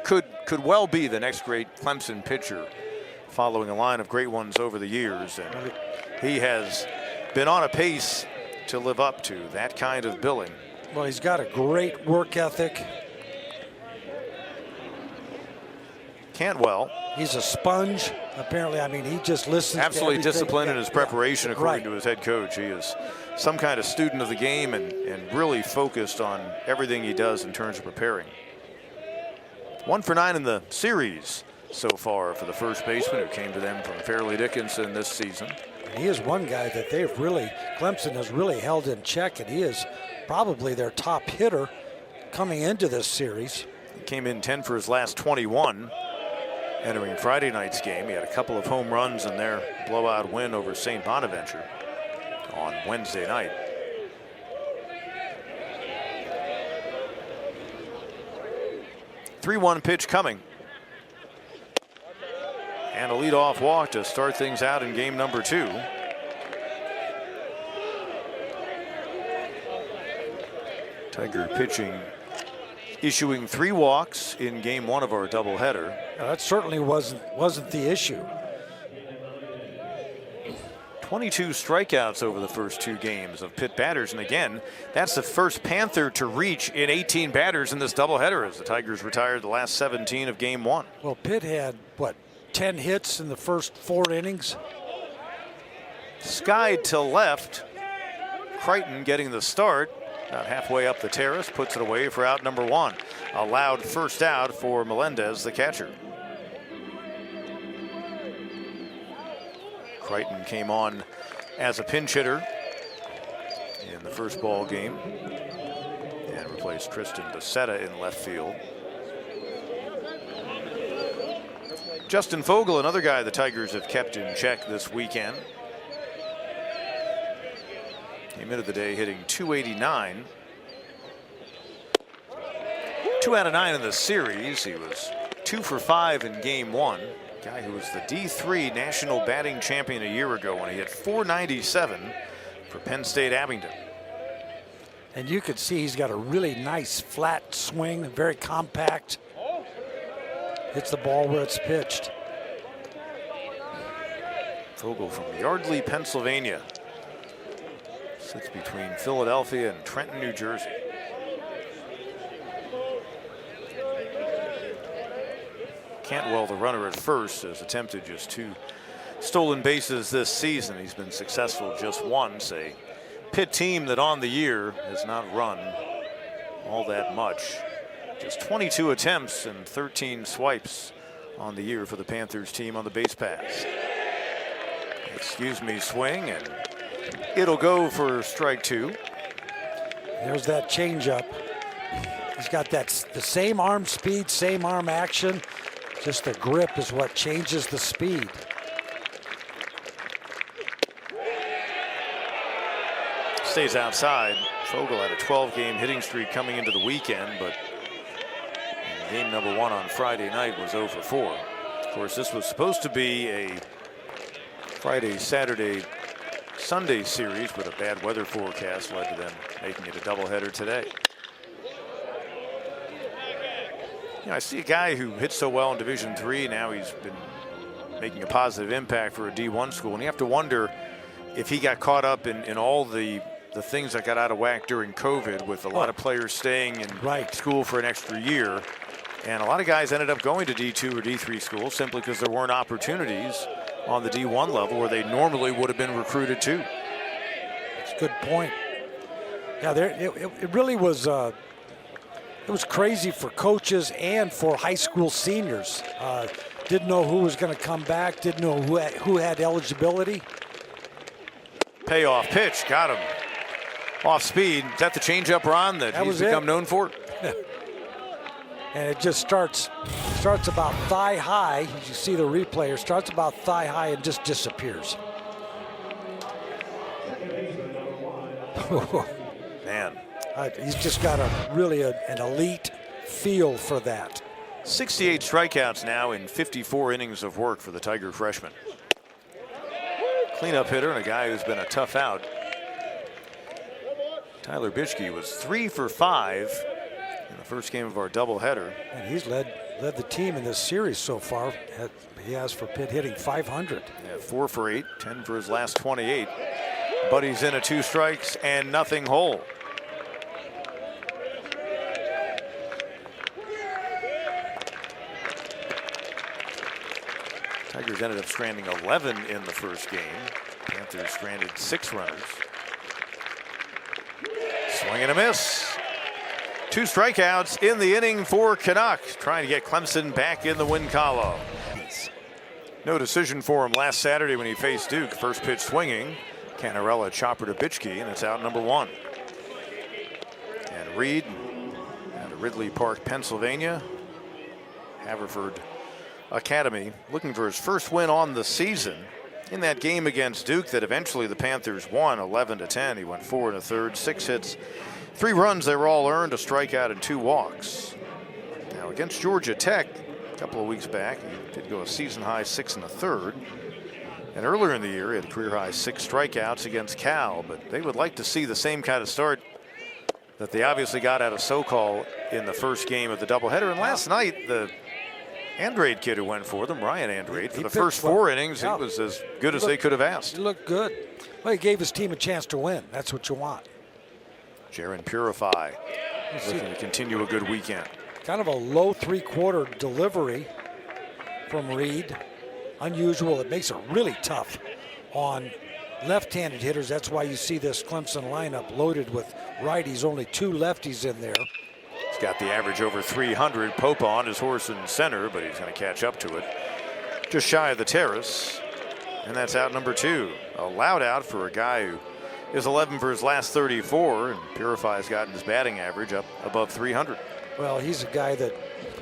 could well be the next great Clemson pitcher, following a line of great ones over the years. And he has been on a pace to live up to that kind of billing. Well, he's got a great work ethic. Cantwell. He's a sponge. Apparently, I mean, he just listens. Absolutely to disciplined in his preparation, according right. to his head coach. He is some kind of student of the game and really focused on everything he does in terms of preparing. 1 for 9 in the series so far for the first baseman, who came to them from Fairleigh Dickinson this season. He is one guy that Clemson has really held in check, and he is probably their top hitter coming into this series. He came in 10 for his last 21. Entering Friday night's game, he had a couple of home runs in their blowout win over St. Bonaventure on Wednesday night. "3-1 pitch coming. And a leadoff walk to start things out in game number 2. Tiger pitching, issuing 3 walks in game 1 of our doubleheader. That certainly wasn't the issue. 22 strikeouts over the first 2 games of Pitt batters, and again, that's the first Panther to reach in 18 batters in this doubleheader, as the Tigers retired the last 17 of game 1. Well, Pitt had, what, 10 hits in the first 4 innings? Skied to left. Crichton getting the start. About halfway up the terrace, puts it away for out number 1. A loud first out for Melendez, the catcher. Crichton came on as a pinch hitter in the first ball game and replaced Tristan Becerra in left field. Justin Fogel, another guy the Tigers have kept in check this weekend. Came into the day hitting .289. 2 out of 9 in the series. He was 2 for 5 in game 1. Guy who was the D3 national batting champion a year ago when he hit .497 for Penn State Abingdon. And you could see he's got a really nice flat swing, very compact. Hits the ball where it's pitched. Fogel from Yardley, Pennsylvania. Sits between Philadelphia and Trenton, New Jersey. Cantwell, the runner at first, has attempted just 2 stolen bases this season. He's been successful just once. A Pitt team that on the year has not run all that much. Just 22 attempts and 13 swipes on the year for the Panthers team on the base pass. Excuse me, swing, and it'll go for strike 2. There's that changeup. He's got the same arm speed, same arm action. Just the grip is what changes the speed. Stays outside. Fogel had a 12-game hitting streak coming into the weekend, but game number 1 on Friday night was 0 for 4. Of course, this was supposed to be a Friday, Saturday, Sunday series, but a bad weather forecast led to them making it a doubleheader today. You know, I see a guy who hits so well in Division III. Now he's been making a positive impact for a D1 school, and you have to wonder if he got caught up in all the things that got out of whack during COVID, with a lot of players staying in school for an extra year. And a lot of guys ended up going to D2 or D3 schools simply because there weren't opportunities on the D1 level where they normally would have been recruited to. That's a good point. Yeah, it really was. It was crazy for coaches and for high school seniors. Didn't know who was going to come back. Didn't know who had eligibility. Payoff pitch, got him. Off speed. Is that the changeup, Ron, that he's become known for? And it just starts about thigh high. You see the replay. It starts about thigh high and just disappears. Man. He's just got an elite feel for that. 68 strikeouts now in 54 innings of work for the Tiger freshman. Cleanup hitter and a guy who's been a tough out. Tyler Bischke was 3 for 5 in the first game of our doubleheader. And he's led led the team in this series so far. He has for Pitt hitting .500. Yeah, 4 for 8, 10 for his last 28. But he's in a 2 strikes and nothing hole. Tigers ended up stranding 11 in the first game. Panthers stranded 6 runners. Swing and a miss. 2 strikeouts in the inning for Canuck, trying to get Clemson back in the win column. No decision for him last Saturday when he faced Duke. First pitch swinging. Canarella chopper to Bitchke, and it's out number 1. And Reed out of Ridley Park, Pennsylvania. Haverford Academy looking for his first win on the season. In that game against Duke that eventually the Panthers won 11-10. He went 4 1/3, 6 hits, 3 runs. They were all earned, a strikeout and 2 walks. Now against Georgia Tech a couple of weeks back, he did go a season high 6 1/3. And earlier in the year, he had a career high 6 strikeouts against Cal. But they would like to see the same kind of start that they obviously got out of Sokol in the first game of the doubleheader. And last night, the Andrade kid who went for them, Ryan Andrade, for the first 4 innings, he was as good as they could have asked. He looked good. Well, he gave his team a chance to win. That's what you want. Jaron Purify looking to continue a good weekend. Kind of a low 3/4 delivery from Reed. Unusual. It makes it really tough on left-handed hitters. That's why you see this Clemson lineup loaded with righties. Only 2 lefties in there. He's got the average over 300. Pope on his horse in center, but he's going to catch up to it. Just shy of the terrace. And that's out number 2. A loud out for a guy who is 11 for his last 34. And Purify's gotten his batting average up above 300. Well, he's a guy that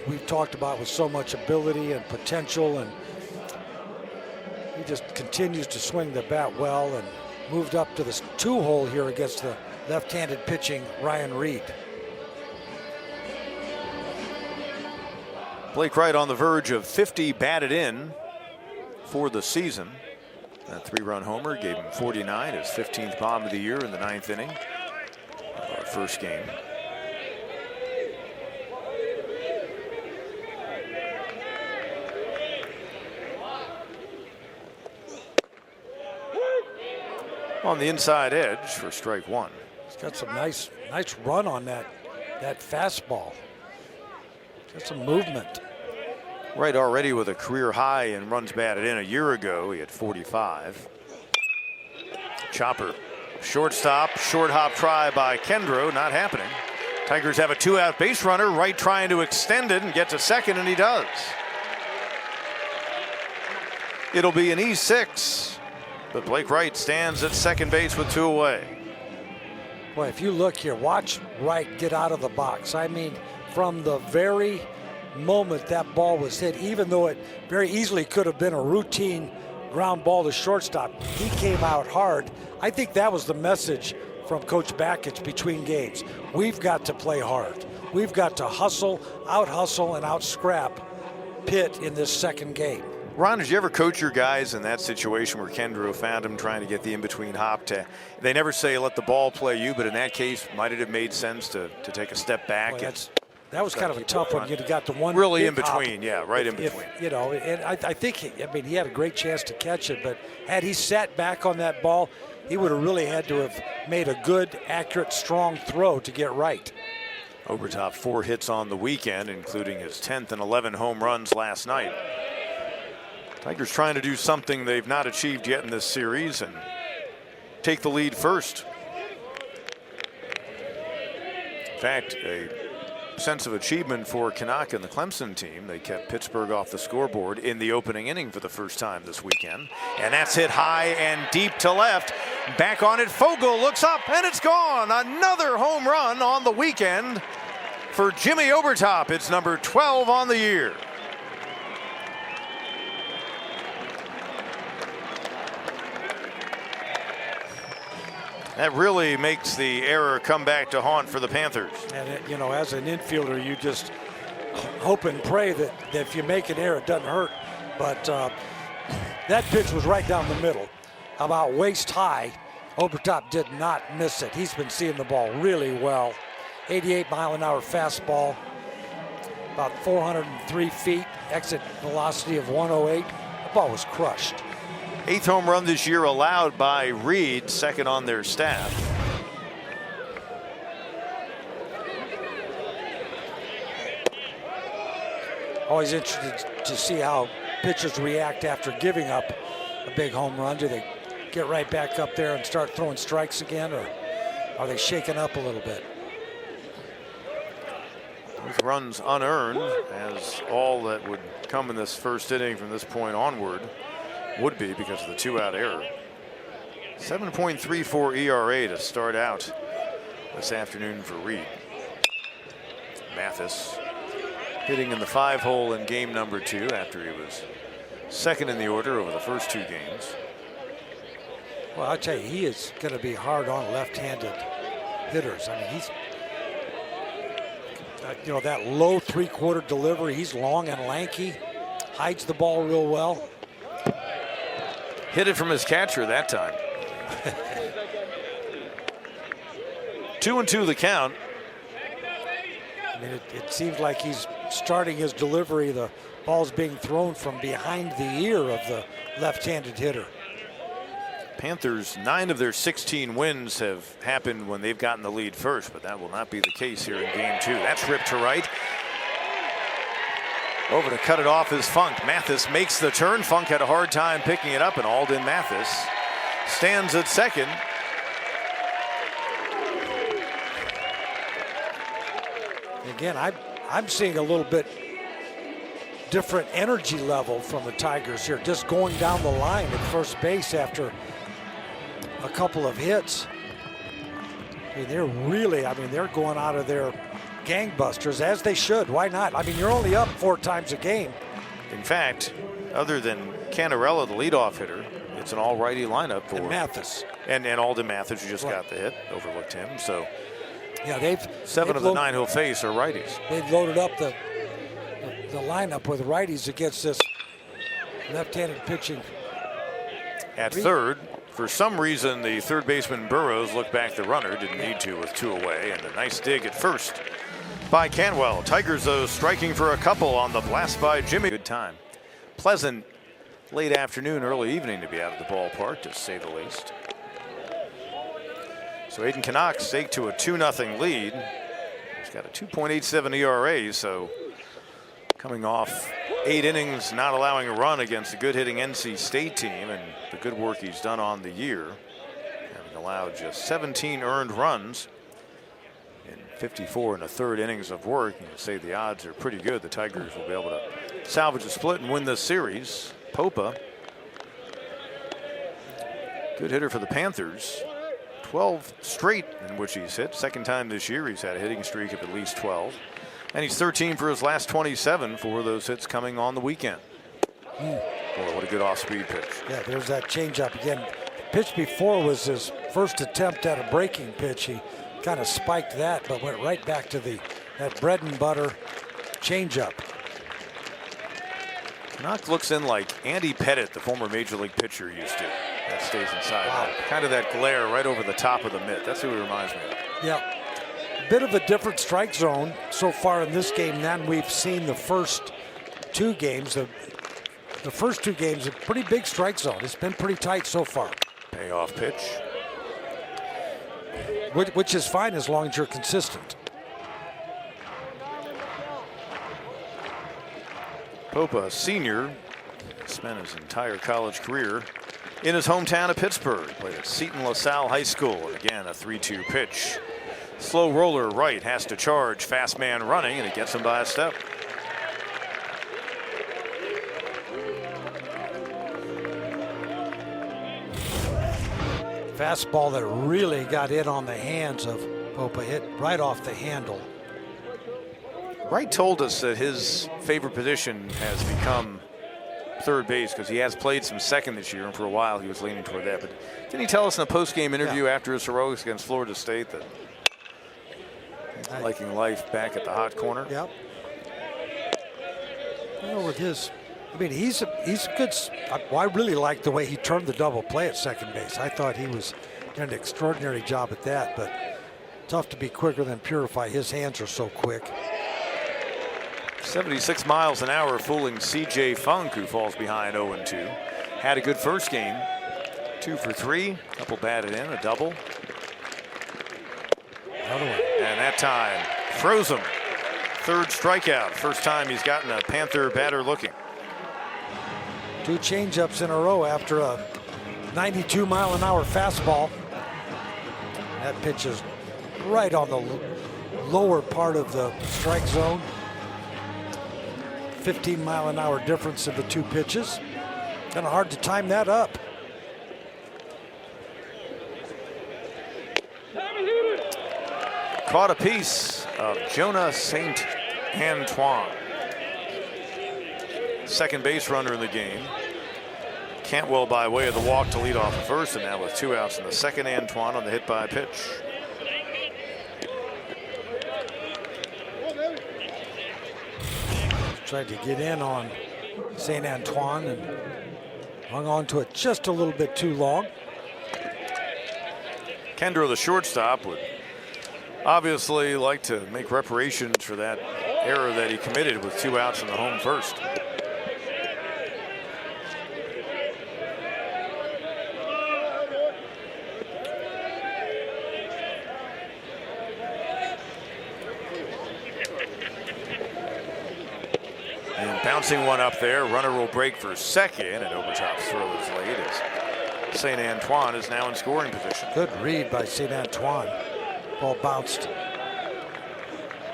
we've talked about with so much ability and potential, and he just continues to swing the bat well and moved up to the 2-hole here against the left-handed pitching Ryan Reed. Blake Wright on the verge of 50 batted in for the season. That 3-run homer gave him 49, his 15th bomb of the year in the 9th inning of our first game. On the inside edge for strike 1. He's got some nice run on that fastball. Got some movement. Right already with a career high in runs batted in. A year ago, he had 45. Chopper, shortstop, short hop try by Kendro, not happening. Tigers have a 2-out base runner. Wright trying to extend it and get to second, and he does. It'll be an E6, but Blake Wright stands at second base with 2 away. Boy, if you look here, watch Wright get out of the box. I mean, from the very moment that ball was hit, even though it very easily could have been a routine ground ball to shortstop, he came out hard. I think that was the message from Coach Bakich between games. We've got to play hard. We've got to hustle, out-hustle, and out-scrap Pitt in this second game. Ron, did you ever coach your guys in that situation where Kendro found him trying to get the in-between hop? They never say let the ball play you, but in that case, might it have made sense to take a step back? Well, that was kind of a tough one. You got the one really in hop. between, yeah, right in between. And I think he had a great chance to catch it, but had he sat back on that ball, he would have really had to have made a good, accurate, strong throw to get right. Obertop 4 hits on the weekend, including his 10th and 11 home runs last night. Tigers trying to do something they've not achieved yet in this series and take the lead first. In fact, a sense of achievement for Canuck and the Clemson team. They kept Pittsburgh off the scoreboard in the opening inning for the first time this weekend. And that's hit high and deep to left. Back on it, Fogle looks up and it's gone. Another home run on the weekend for Jimmy Obertop. It's number 12 on the year. That really makes the error come back to haunt for the Panthers. And, as an infielder, you just hope and pray that if you make an error, it doesn't hurt. But that pitch was right down the middle, about waist high. Obertop did not miss it. He's been seeing the ball really well. 88-mile-an-hour fastball. about 403 feet, exit velocity of 108. The ball was crushed. 8th home run this year allowed by Reed, second on their staff. Always interested to see how pitchers react after giving up a big home run. Do they get right back up there and start throwing strikes again, or are they shaken up a little bit? With runs unearned, as all that would come in this first inning from this point onward would be because of the 2-out error. 7.34 ERA to start out this afternoon for Reed. Mathis hitting in the 5-hole in game number 2 after he was second in the order over the first 2 games. Well, I'll tell you, he is going to be hard on left-handed hitters. I mean, he's, you know, that low 3-quarter delivery. He's long and lanky, hides the ball real well. Hit it from his catcher that time. 2-2 the count. I mean, it seems like he's starting his delivery. The ball's being thrown from behind the ear of the left-handed hitter. Panthers, 9 of their 16 wins have happened when they've gotten the lead first, but that will not be the case here in game 2. That's ripped to right. Over to cut it off is Funk. Mathis makes the turn. Funk had a hard time picking it up, and Alden Mathis stands at second. Again, I'm seeing a little bit different energy level from the Tigers here, just going down the line at first base after a couple of hits. I mean, they're going out of their gangbusters, as they should. Why not? I mean, you're only up 4 times a game. In fact, other than Canarella, the leadoff hitter, it's an all-righty lineup for Mathis. And Alden Mathis, who just got the hit, overlooked him. So yeah, 7 of the 9 he'll face are righties. They've loaded up the lineup with righties against this left-handed pitching. At third, for some reason, the third baseman Burrows looked back the runner, didn't need to with 2 away, and a nice dig at first by Cantwell. Tigers, though, striking for a couple on the blast by Jimmy. Good time. Pleasant late afternoon, early evening to be out of the ballpark, to say the least. So Aiden Canuck stake to a 2-0 lead. He's got a 2.87 ERA, so coming off 8 innings, not allowing a run against a good hitting NC State team, and the good work he's done on the year, having allowed just 17 earned runs in 54 1/3 innings of work. You can say the odds are pretty good. The Tigers will be able to salvage a split and win this series. Popa, good hitter for the Panthers. 12 straight in which he's hit. Second time this year he's had a hitting streak of at least 12. And he's 13 for his last 27 for those hits coming on the weekend. Boy, what a good off-speed pitch. Yeah, there's that changeup again. The pitch before was his first attempt at a breaking pitch. He kind of spiked that, but went right back to that bread and butter changeup. Knock looks in like Andy Pettit, the former Major League pitcher, used to. That stays inside. Wow. Kind of that glare right over the top of the mitt. That's who he reminds me of. Yeah. A bit of a different strike zone so far in this game than we've seen the first 2 games. The first 2 games, a pretty big strike zone. It's been pretty tight so far. Payoff pitch. Which is fine as long as you're consistent. Popa, senior, spent his entire college career in his hometown of Pittsburgh. Played at Seton LaSalle High School. And again, a 3-2 pitch. Slow roller right, has to charge. Fast man running, and it gets him by a step. Fastball that really got in on the hands of Popa, hit right off the handle. Wright told us that his favorite position has become third base because he has played some second this year, and for a while he was leaning toward that. But didn't he tell us in a post-game interview after his heroics against Florida State that he's liking life back at the hot corner? Yep. Well, with his, I mean, he's a good. I really like the way he turned the double play at second base. I thought he was doing an extraordinary job at that, but tough to be quicker than Purify. His hands are so quick. 76 miles an hour fooling C.J. Funk, who falls behind 0-2. Had a good first game. 2 for 3. Couple batted in, a double. Another one. And that time, froze him. Third strikeout. First time he's gotten a Panther batter looking. 2 changeups in a row after a 92-mile-an-hour fastball. That pitch is right on the lower part of the strike zone. 15-mile-an-hour difference in the 2 pitches. Kind of hard to time that up. Caught a piece of Jonah St. Antoine. Second base runner in the game. Cantwell by way of the walk to lead off the first, and now with 2 outs in the second, Antoine on the hit by pitch. Tried to get in on St. Antoine and hung on to it just a little bit too long. Kendra, the shortstop, would obviously like to make reparations for that error that he committed with 2 outs in the home first. And bouncing one up there, runner will break for second, and Obertop's throw is late as St. Antoine is now in scoring position. Good read by St. Antoine. Ball bounced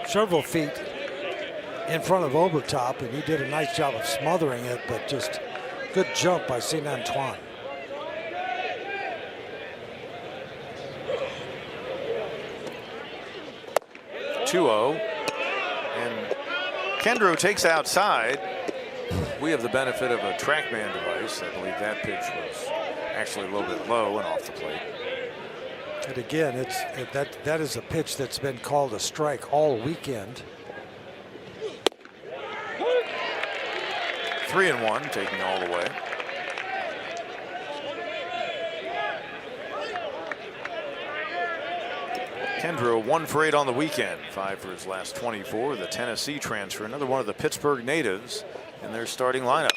several feet in front of Obertop, and he did a nice job of smothering it, but just good jump by St. Antoine. (2-0), and Kendro takes outside. We have the benefit of a TrackMan device. I believe that pitch was actually a little bit low and off the plate. And again, that is a pitch that's been called a strike all weekend. 3-1, taking all the way. Kendra 1 for 8 on the weekend, 5 for his last 24. The Tennessee transfer, another one of the Pittsburgh natives in their starting lineup.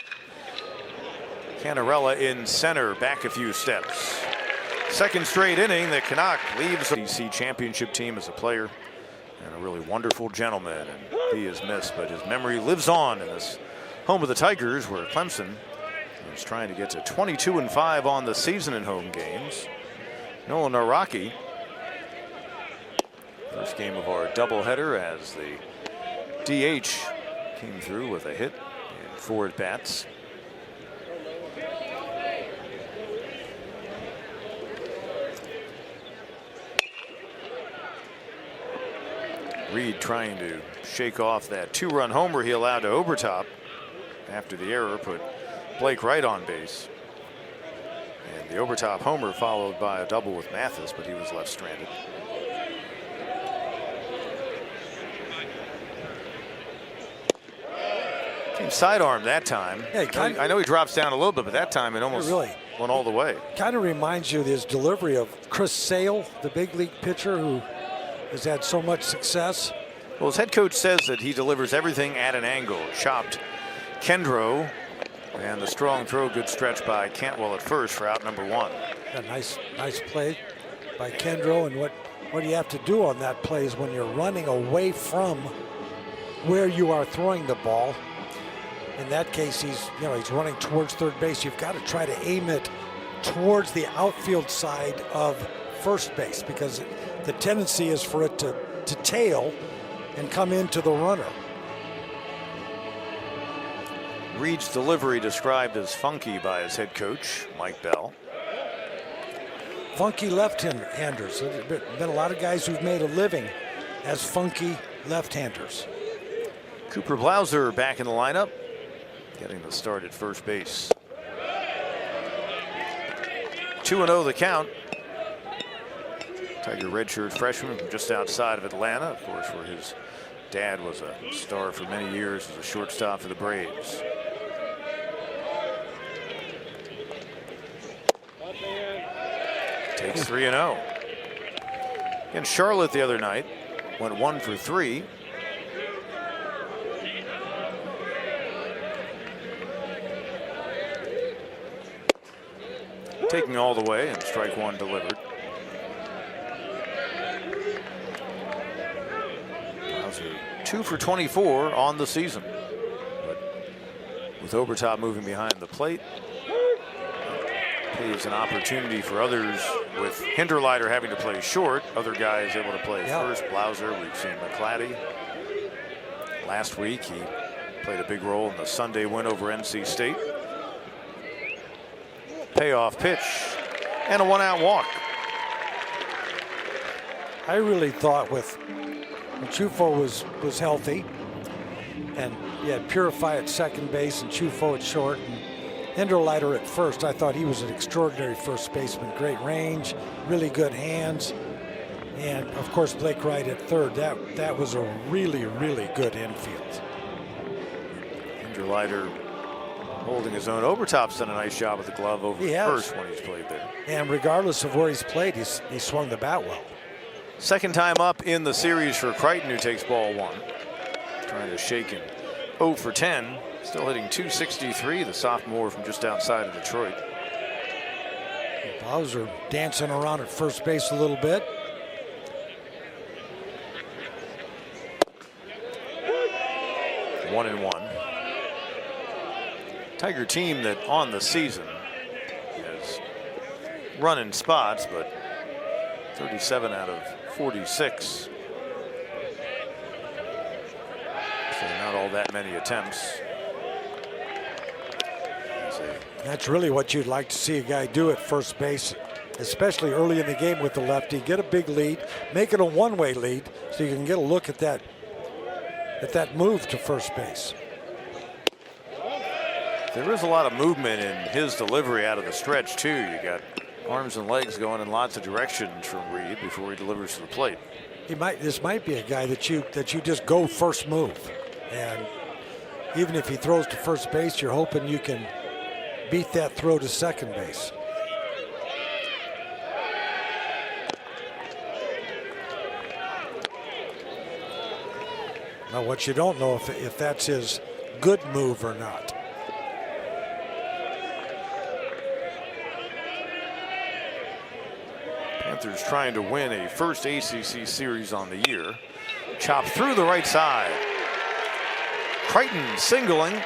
Canarella in center, back a few steps. Second straight inning, the Canuck leaves the DC championship team as a player and a really wonderful gentleman, and he is missed, but his memory lives on in this home of the Tigers, where Clemson is trying to get to 22-5 on the season in home games. Nolan Araki, first game of our doubleheader, as the DH came through with a hit and 4 at-bats. Reed trying to shake off that 2-run homer he allowed to Obertop after the error put Blake Wright on base. And the Obertop homer followed by a double with Mathis, but he was left stranded. Came sidearm that time. Yeah, I know he drops down a little bit, but that time it almost really went all the way. Kind of reminds you of his delivery of Chris Sale, the big league pitcher who has had so much success. Well, his head coach says that he delivers everything at an angle. Chopped Kendro, and the strong throw, good stretch by Cantwell at first for out number 1. A nice play by Kendro, and what you have to do on that play is when you're running away from where you are throwing the ball. In that case, he's running towards third base. You've got to try to aim it towards the outfield side of first base, because the tendency is for it to tail and come into the runner. Reed's delivery described as funky by his head coach, Mike Bell. Funky left-handers. There's been a lot of guys who've made a living as funky left-handers. Cooper Blauser back in the lineup, getting the start at first base. 2-0 the count. Tiger redshirt freshman from just outside of Atlanta, of course, where his dad was a star for many years as a shortstop for the Braves. Takes 3-0. And Charlotte the other night went 1 for 3. Taking all the way, and strike one delivered. Blauser 2 for 24 on the season. But with Obertop moving behind the plate, leaves an opportunity for others, with Hinterleiter having to play short. Other guys able to play first. Blauser, we've seen McClatty. Last week, he played a big role in the Sunday win over NC State. Payoff pitch and a one-out walk. I really thought when Chufo was healthy, and you had Purify at second base and Chufo at short, and Hinterleiter at first, I thought he was an extraordinary first baseman. Great range, really good hands, and of course Blake Wright at third. That was a really, really good infield. Hinterleiter holding his own. Obertop's done a nice job with the glove over first when he's played there. And regardless of where he's played, he swung the bat well. Second time up in the series for Crichton, who takes ball one. Trying to shake him. 0 for 10. Still hitting .263, the sophomore from just outside of Detroit. Blauser dancing around at first base a little bit. One and one. Tiger team that on the season is running spots, but 37 out of 46. So not all that many attempts. That's really what you'd like to see a guy do at first base, especially early in the game with the lefty. Get a big lead, make it a one-way lead, so you can get a look at that move to first base. There is a lot of movement in his delivery out of the stretch too. You got arms and legs going in lots of directions from Reed before he delivers to the plate. This might be a guy that you just go first move, and even if he throws to first base, you're hoping you can beat that throw to second base. Now, what you don't know if that's his good move or not. Panthers trying to win a first ACC series on the year. Chopped through the right side. Crichton singling.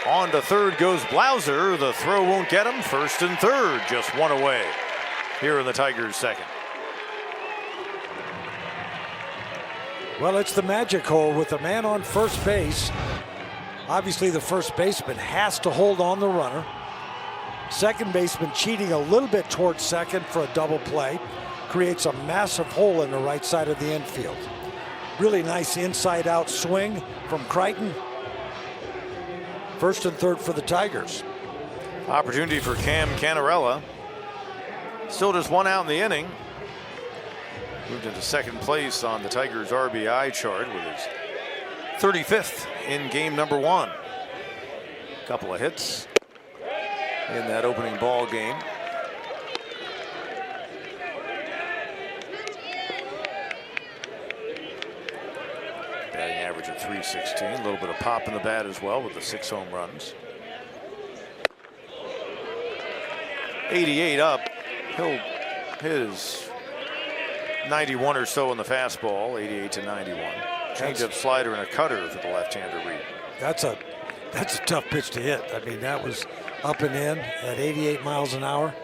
On to third goes Blauser. The throw won't get him. First and third, just one away here in the Tigers' second. Well, it's the magic hole with a man on first base. Obviously, the first baseman has to hold on the runner. Second baseman cheating a little bit towards second for a double play. Creates a massive hole in the right side of the infield. Really nice inside-out swing from Crichton. First and third for the Tigers. Opportunity for Cam Canarella. Still just one out in the inning. Moved into second place on the Tigers RBI chart with his 35th in game number one. Couple of hits in that opening ball game. Batting average of .316. A little bit of pop in the bat as well with the 6 home runs. 88 up. He'll hit his 91 or so in the fastball. 88 to 91. Changeup, slider, and a cutter for the left-hander Reed. That's a tough pitch to hit. I mean, that was up and in at 88 miles an hour.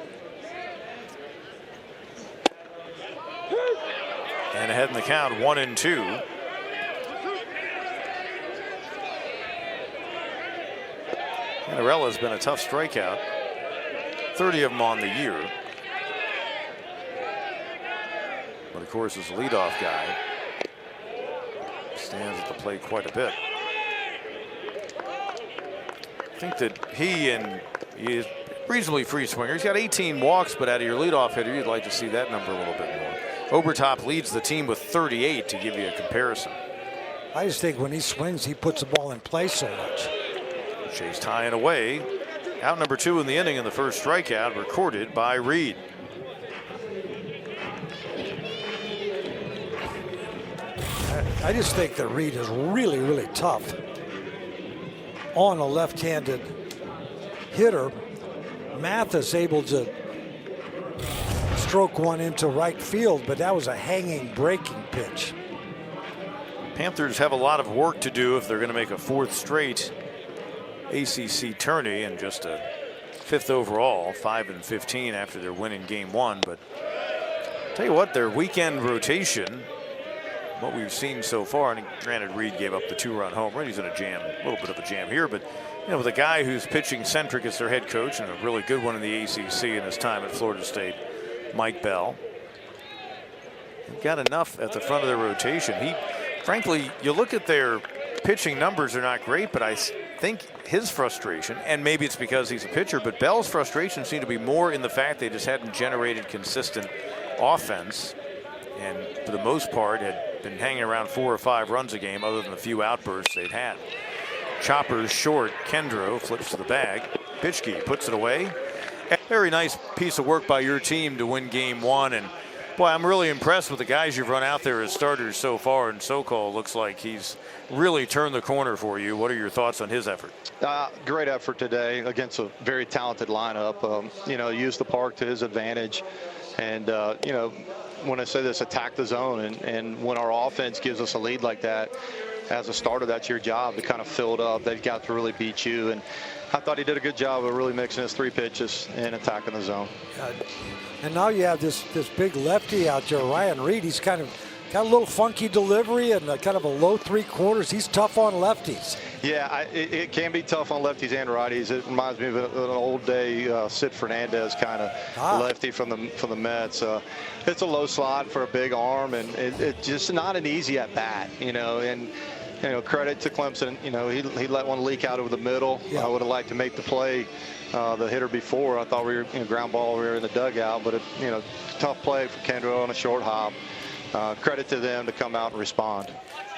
And ahead in the count, 1-2. Canarella's been a tough strikeout. 30 of them on the year. But of course, as a leadoff guy, stands at the plate quite a bit. I think that he is reasonably free swinger. He's got 18 walks, but out of your leadoff hitter, you'd like to see that number a little bit more. Obertop leads the team with 38 to give you a comparison. I just think when he swings, he puts the ball in play so much. Chase tying away. Out number 2 in the inning, and the first strikeout recorded by Reed. I just think that Reed is really, really tough on a left-handed hitter. Mathis able to stroke one into right field, but that was a hanging, breaking pitch. Panthers have a lot of work to do if they're going to make a 4th straight ACC tourney and just a 5th overall, 5-15 after their win in game 1. But tell you what, their weekend rotation, what we've seen so far, and granted Reed gave up the 2-run home run. He's in a jam, a little bit of a jam here, but you know, with a guy who's pitching centric as their head coach and a really good one in the ACC in his time at Florida State, Mike Bell, they've got enough at the front of their rotation. Frankly, you look at their pitching numbers are not great, but I think his frustration, and maybe it's because he's a pitcher, but Bell's frustration seemed to be more in the fact they just hadn't generated consistent offense, and for the most part had been hanging around 4 or 5 runs a game other than the few outbursts they'd had. Choppers short. Kendro flips to the bag. Pitchkey puts it away. Very nice piece of work by your team to win game 1. And boy, I'm really impressed with the guys you've run out there as starters so far. And Sokol looks like he's really turned the corner for you. What are your thoughts on his effort? Great effort today against a very talented lineup. You know, use the park to his advantage. And, you know, when I say this, attack the zone. And when our offense gives us a lead like that, as a starter, that's your job to kind of fill it up. They've got to really beat you. And I thought he did a good job of really mixing his 3 pitches and attacking the zone. And now you have this big lefty out there, Ryan Reed. He's kind of got a little funky delivery and kind of a low 3/4. He's tough on lefties. Yeah, it can be tough on lefties and righties. It reminds me of an old day Sid Fernandez kind of lefty from the Mets. It's a low slot for a big arm, and it's just not an easy at bat, you know. And you know, credit to Clemson. You know, he let one leak out over the middle. Yeah. I would have liked to make the play. The hitter before, I thought we were ground ball. We were in the dugout, but you know, tough play for Kendro on a short hop. Credit to them to come out and respond.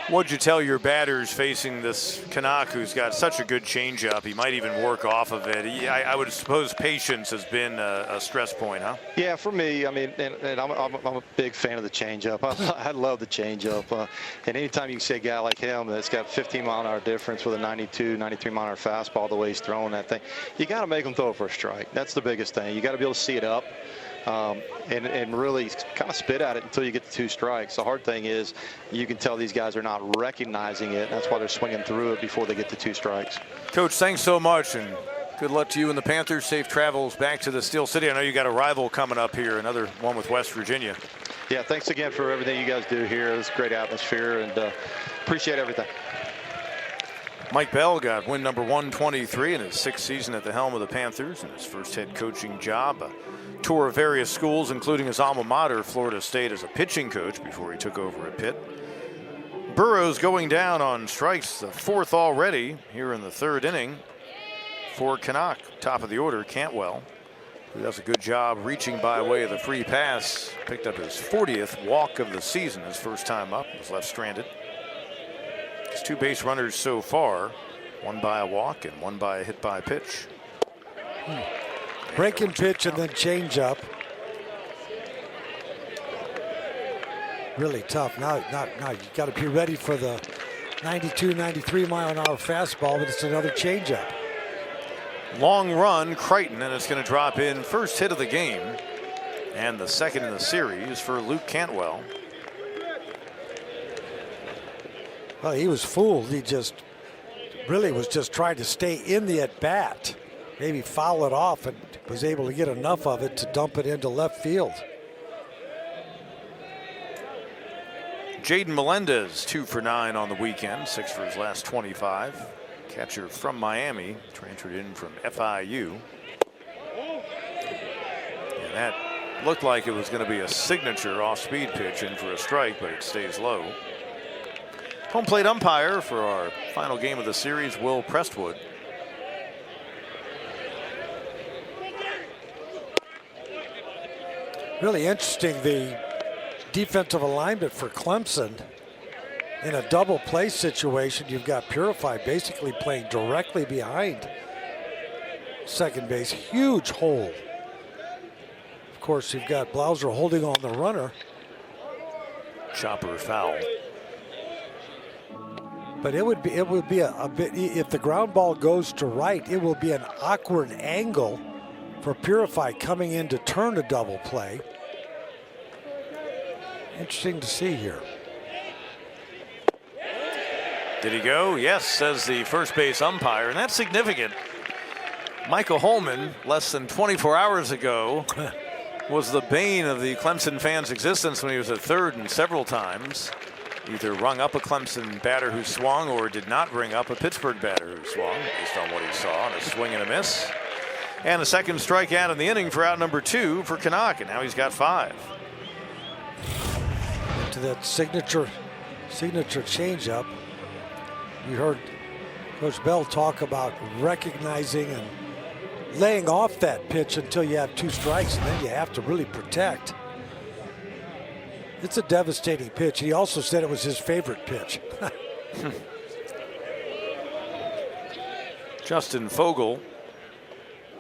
What'd you tell your batters facing this Canuck who's got such a good changeup? He might even work off of it. I would suppose patience has been a stress point, huh? Yeah, for me. I mean, and I'm a big fan of the changeup. I love the changeup. And anytime you can see a guy like him that's got 15-mile-an-hour difference with a 92, 93-mile-an-hour fastball, the way he's throwing that thing, you got to make him throw it for a strike. That's the biggest thing. You got to be able to see it up. And really kind of spit at it until you get the 2 strikes. The hard thing is you can tell these guys are not recognizing it. That's why they're swinging through it before they get the 2 strikes. Coach, thanks so much, and good luck to you and the Panthers. Safe travels back to the Steel City. I know you got a rival coming up here, another one with West Virginia. Yeah, thanks again for everything you guys do here. It's a great atmosphere, and appreciate everything. Mike Bell got win number 123 in his 6th season at the helm of the Panthers, and his first head coaching job. A tour of various schools, including his alma mater, Florida State, as a pitching coach before he took over at Pitt. Burrows going down on strikes, the 4th already here in the 3rd inning for Canuck. Top of the order, Cantwell, who does a good job reaching by way of the free pass. Picked up his 40th walk of the season, his first time up, was left stranded. His 2 base runners so far, one by a walk and one by a hit by pitch. Breaking pitch and then change up. Really tough. Now you got to be ready for the 92, 93-mile-an-hour fastball, but it's another changeup. Long run, Crichton, and it's going to drop in. First hit of the game, and the 2nd in the series for Luke Cantwell. Well, he was fooled. He just really was just trying to stay in the at-bat. Maybe foul it off and was able to get enough of it to dump it into left field. Jaden Melendez, 2 for 9 on the weekend, 6 for his last 25. Catcher from Miami, transferred in from FIU. And that looked like it was going to be a signature off-speed pitch in for a strike, but it stays low. Home plate umpire for our final game of the series, Will Prestwood. Really interesting, the defensive alignment for Clemson. In a double play situation, you've got Purify basically playing directly behind second base. Huge hole. Of course, you've got Blauser holding on the runner. Chopper foul. But it would be a bit, if the ground ball goes to right, it will be an awkward angle for Purify coming in to turn a double play. interesting to see here. Did he go? Yes, says the first base umpire, and that's significant. Michael Holman, less than 24 hours ago, was the bane of the Clemson fans' existence when he was at third, and several times either rung up a Clemson batter who swung or did not ring up a Pittsburgh batter who swung, based on what he saw on a swing and a miss. And a second strikeout in the inning for out number 2 for Canuck, and now he's got 5. To that signature changeup. You heard Coach Bell talk about recognizing and laying off that pitch until you have 2 strikes, and then you have to really protect. It's a devastating pitch. He also said it was his favorite pitch. Justin Fogel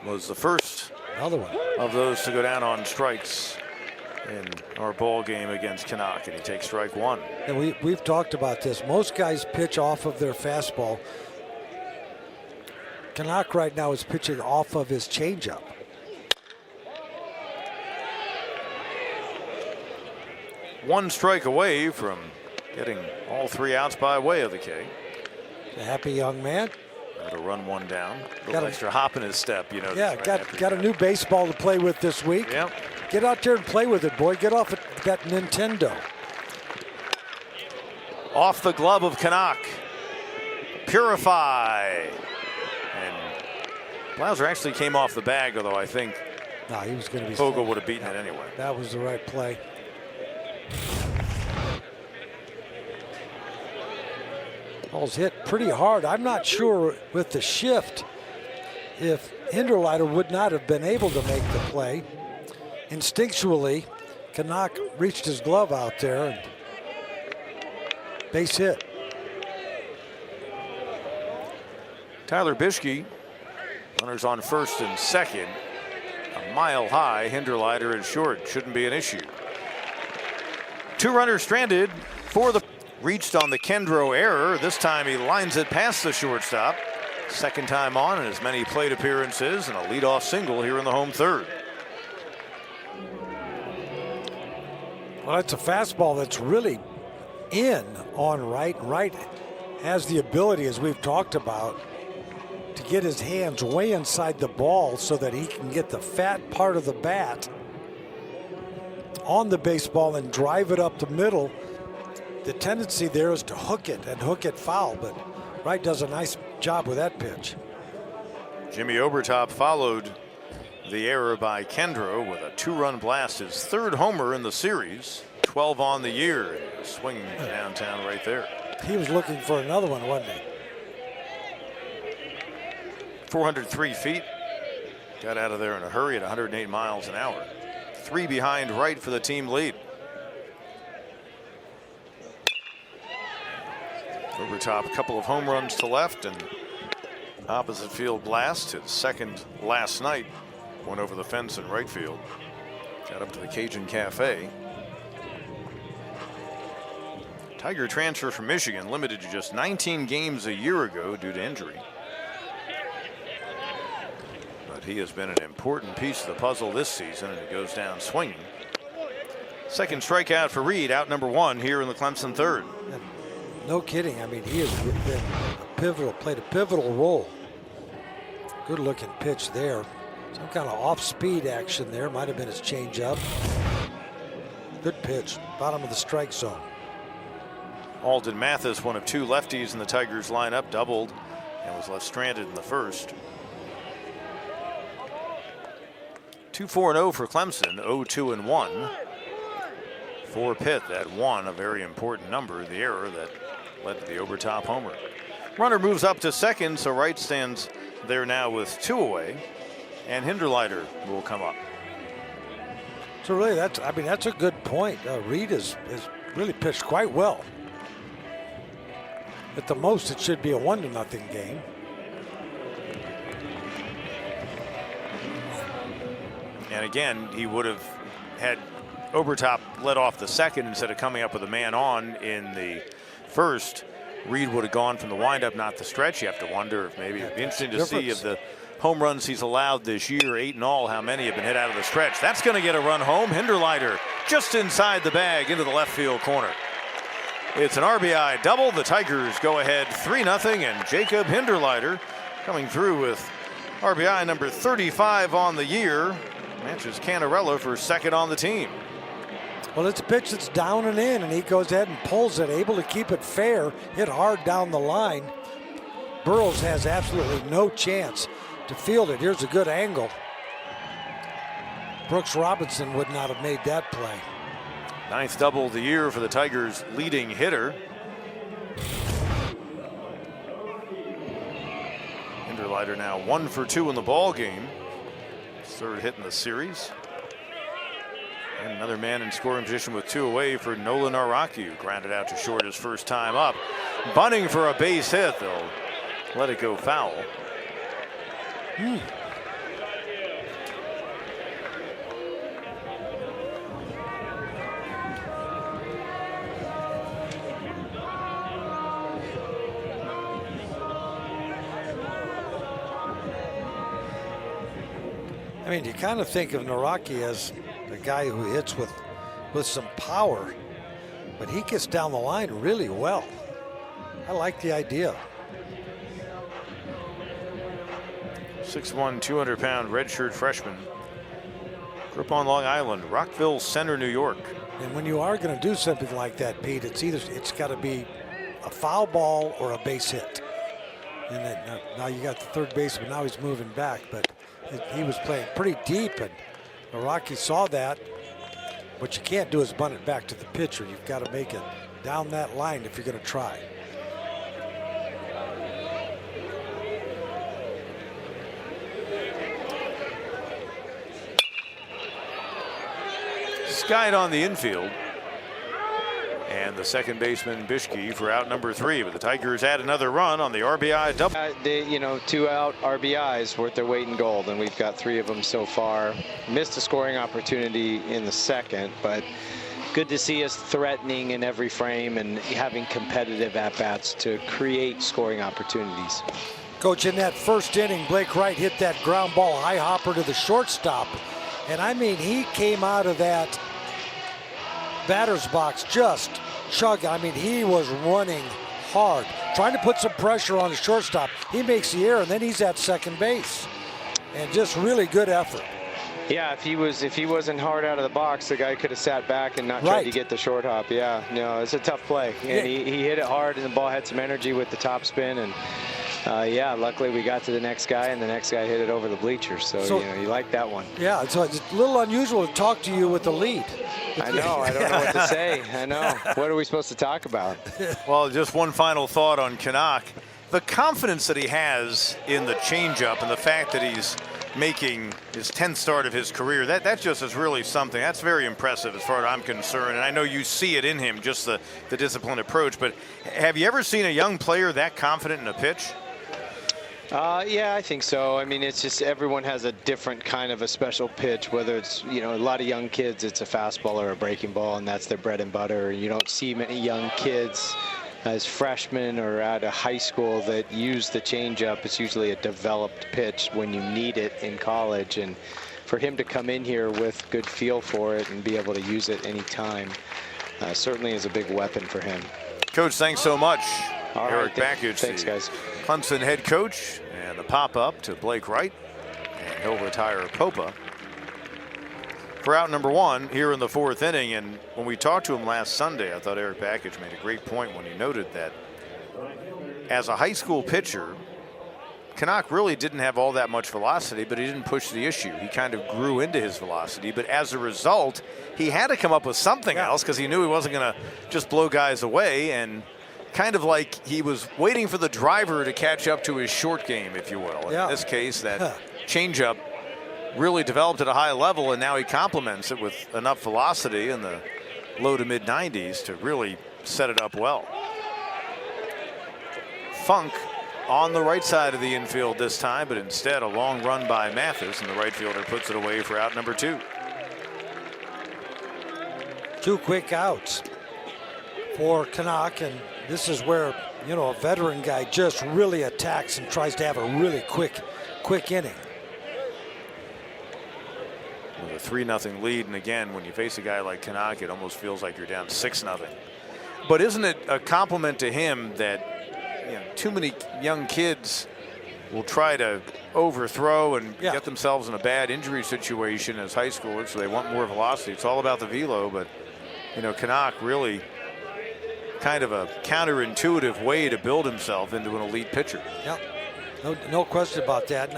was the first Another one of those to go down on strikes in our ball game against Canuck, and he takes strike 1. And we've talked about this. Most guys pitch off of their fastball. Canuck right now is pitching off of his changeup. One strike away from getting all 3 outs by way of the K. A happy young man. That'll run 1 down. A little extra hop in his step, you know. Yeah, right got a new baseball to play with this week. Yep. Get out there and play with it, boy. Get off that Nintendo. Off the glove of Canuck. Purify. And Blauser actually came off the bag, although I think he was going to be. Fogel would have beaten it anyway. That was the right play. Ball's hit pretty hard. I'm not sure with the shift if Hinderleiter would not have been able to make the play. Instinctually, Canuck reached his glove out there and base hit. Tyler Bischke, runners on first and second. A mile high, Hinderleiter is short. Shouldn't be an issue. 2 runners stranded for the reached on the Kendro error. This time he lines it past the shortstop. Second time on in as many plate appearances, and a leadoff single here in the home third. Well, it's a fastball that's really in on right. Right has the ability, as we've talked about, to get his hands way inside the ball so that he can get the fat part of the bat on the baseball and drive it up the middle. The tendency there is to hook it foul, but Wright does a nice job with that pitch. Jimmy Obertop followed the error by Kendro with a 2-run blast, his 3rd homer in the series, 12 on the year, swinging downtown right there. He was looking for another one, wasn't he? 403 feet, got out of there in a hurry at 108 miles an hour. 3 behind Wright for the team lead. Obertop, a couple of home runs to left, and opposite field blast, his 2nd last night, went over the fence in right field. Got up to the Cajun Cafe. Tiger transfer from Michigan, limited to just 19 games a year ago due to injury. But he has been an important piece of the puzzle this season, and he goes down swinging. Second strikeout for Reed, out number 1 here in the Clemson third. No kidding. I mean, he has been played a pivotal role. Good looking pitch there. Some kind of off-speed action there. Might have been his changeup. Good pitch. Bottom of the strike zone. Alden Mathis, one of 2 lefties in the Tigers lineup, doubled and was left stranded in the first. 2-4-0 for Clemson, 0-2-1. For Pitt, that 1, a very important number, the error that led to the Obertop homer. Runner moves up to second, so Wright stands there now with 2 away, and Hinderleiter will come up. So really, that's a good point. Reed has really pitched quite well. At the most, it should be a 1-0 game. And again, he would have had Obertop led off the second instead of coming up with a man on in the first. Reed would have gone from the windup, not the stretch. You have to wonder if maybe it'd be interesting to see if the home runs he's allowed this year, 8 in all, how many have been hit out of the stretch. That's going to get a run home. Hinderleiter just inside the bag into the left field corner. It's an RBI double. The Tigers go ahead 3-0, and Jacob Hinderleiter coming through with RBI number 35 on the year. Matches Canarella for second on the team. Well, it's a pitch that's down and in, and he goes ahead and pulls it, able to keep it fair, hit hard down the line. Burrows has absolutely no chance to field it. Here's a good angle. Brooks Robinson would not have made that play. 9th double of the year for the Tigers' leading hitter. Hinderleiter now 1 for 2 in the ball game. 3rd hit in the series. And another man in scoring position with 2 away for Nolan Araki, who grounded out to short his first time up. Bunting for a base hit. They'll let it go foul. I mean, you kind of think of Naraki as a guy who hits with some power, but he gets down the line really well. I like the idea. 6'1", 200-pound redshirt freshman. Grew up on Long Island, Rockville Center, New York. And when you are going to do something like that, Pete, it's got to be a foul ball or a base hit. And then, now you got the third baseman. Now he's moving back, but he was playing pretty deep, and Naraki saw that. What you can't do is bunt it back to the pitcher. You've got to make it down that line if you're going to try. Skied on the infield. And the second baseman, Bishke, for out number 3. But the Tigers add another run on the RBI double. 2 out RBIs worth their weight in gold, and we've got 3 of them so far. Missed a scoring opportunity in the second, but good to see us threatening in every frame and having competitive at-bats to create scoring opportunities. Coach, in that first inning, Blake Wright hit that ground ball high hopper to the shortstop. And I mean, he came out of that batter's box just chugging. I mean, he was running hard, trying to put some pressure on the shortstop. He makes the error, and then he's at second base. And just really good effort. Yeah, if he wasn't hard out of the box, the guy could have sat back and not tried to get the short hop. Yeah, no, it's a tough play. And he hit it hard, and the ball had some energy with the top spin. And yeah, luckily we got to the next guy, and the next guy hit it over the bleachers. So you like that one. Yeah, so it's a little unusual to talk to you with the lead. I know. I don't know what to say. I know. What are we supposed to talk about? Well, just one final thought on Canuck. The confidence that he has in the changeup and the fact that he's making his 10th start of his career, that just is really something. That's very impressive as far as I'm concerned. And I know you see it in him, just the disciplined approach. But have you ever seen a young player that confident in a pitch? Yeah, I think so. I mean, it's just everyone has a different kind of a special pitch, whether it's, a lot of young kids, it's a fastball or a breaking ball, and that's their bread and butter. You don't see many young kids as freshmen or out of high school that use the changeup. It's usually a developed pitch when you need it in college. And for him to come in here with good feel for it and be able to use it anytime certainly is a big weapon for him. Coach, thanks so much. All Eric right, Bakich, thanks, guys. Clemson head coach, and the pop-up to Blake Wright, and he'll retire Popa for out number 1 here in the 4th inning. And when we talked to him last Sunday, I thought Eric Bakich made a great point when he noted that as a high school pitcher, Canuck really didn't have all that much velocity, but he didn't push the issue. He kind of grew into his velocity, but as a result, he had to come up with something else because he knew he wasn't going to just blow guys away. And kind of like he was waiting for the driver to catch up to his short game, if you will. In this case, that changeup really developed at a high level, and now he complements it with enough velocity in the low to mid 90s to really set it up well. Funk on the right side of the infield this time, but instead a long run by Mathis, and the right fielder puts it away for out number 2. 2 quick outs for Canuck, and this is where, you know, a veteran guy just really attacks and tries to have a really quick inning. With a 3-0 lead, and again, when you face a guy like Canuck, it almost feels like you're down 6-0. But isn't it a compliment to him that, you know, too many young kids will try to overthrow and get themselves in a bad injury situation as high schoolers, so they want more velocity. It's all about the velo, but, you know, Canuck really kind of a counterintuitive way to build himself into an elite pitcher. Yep, no question about that.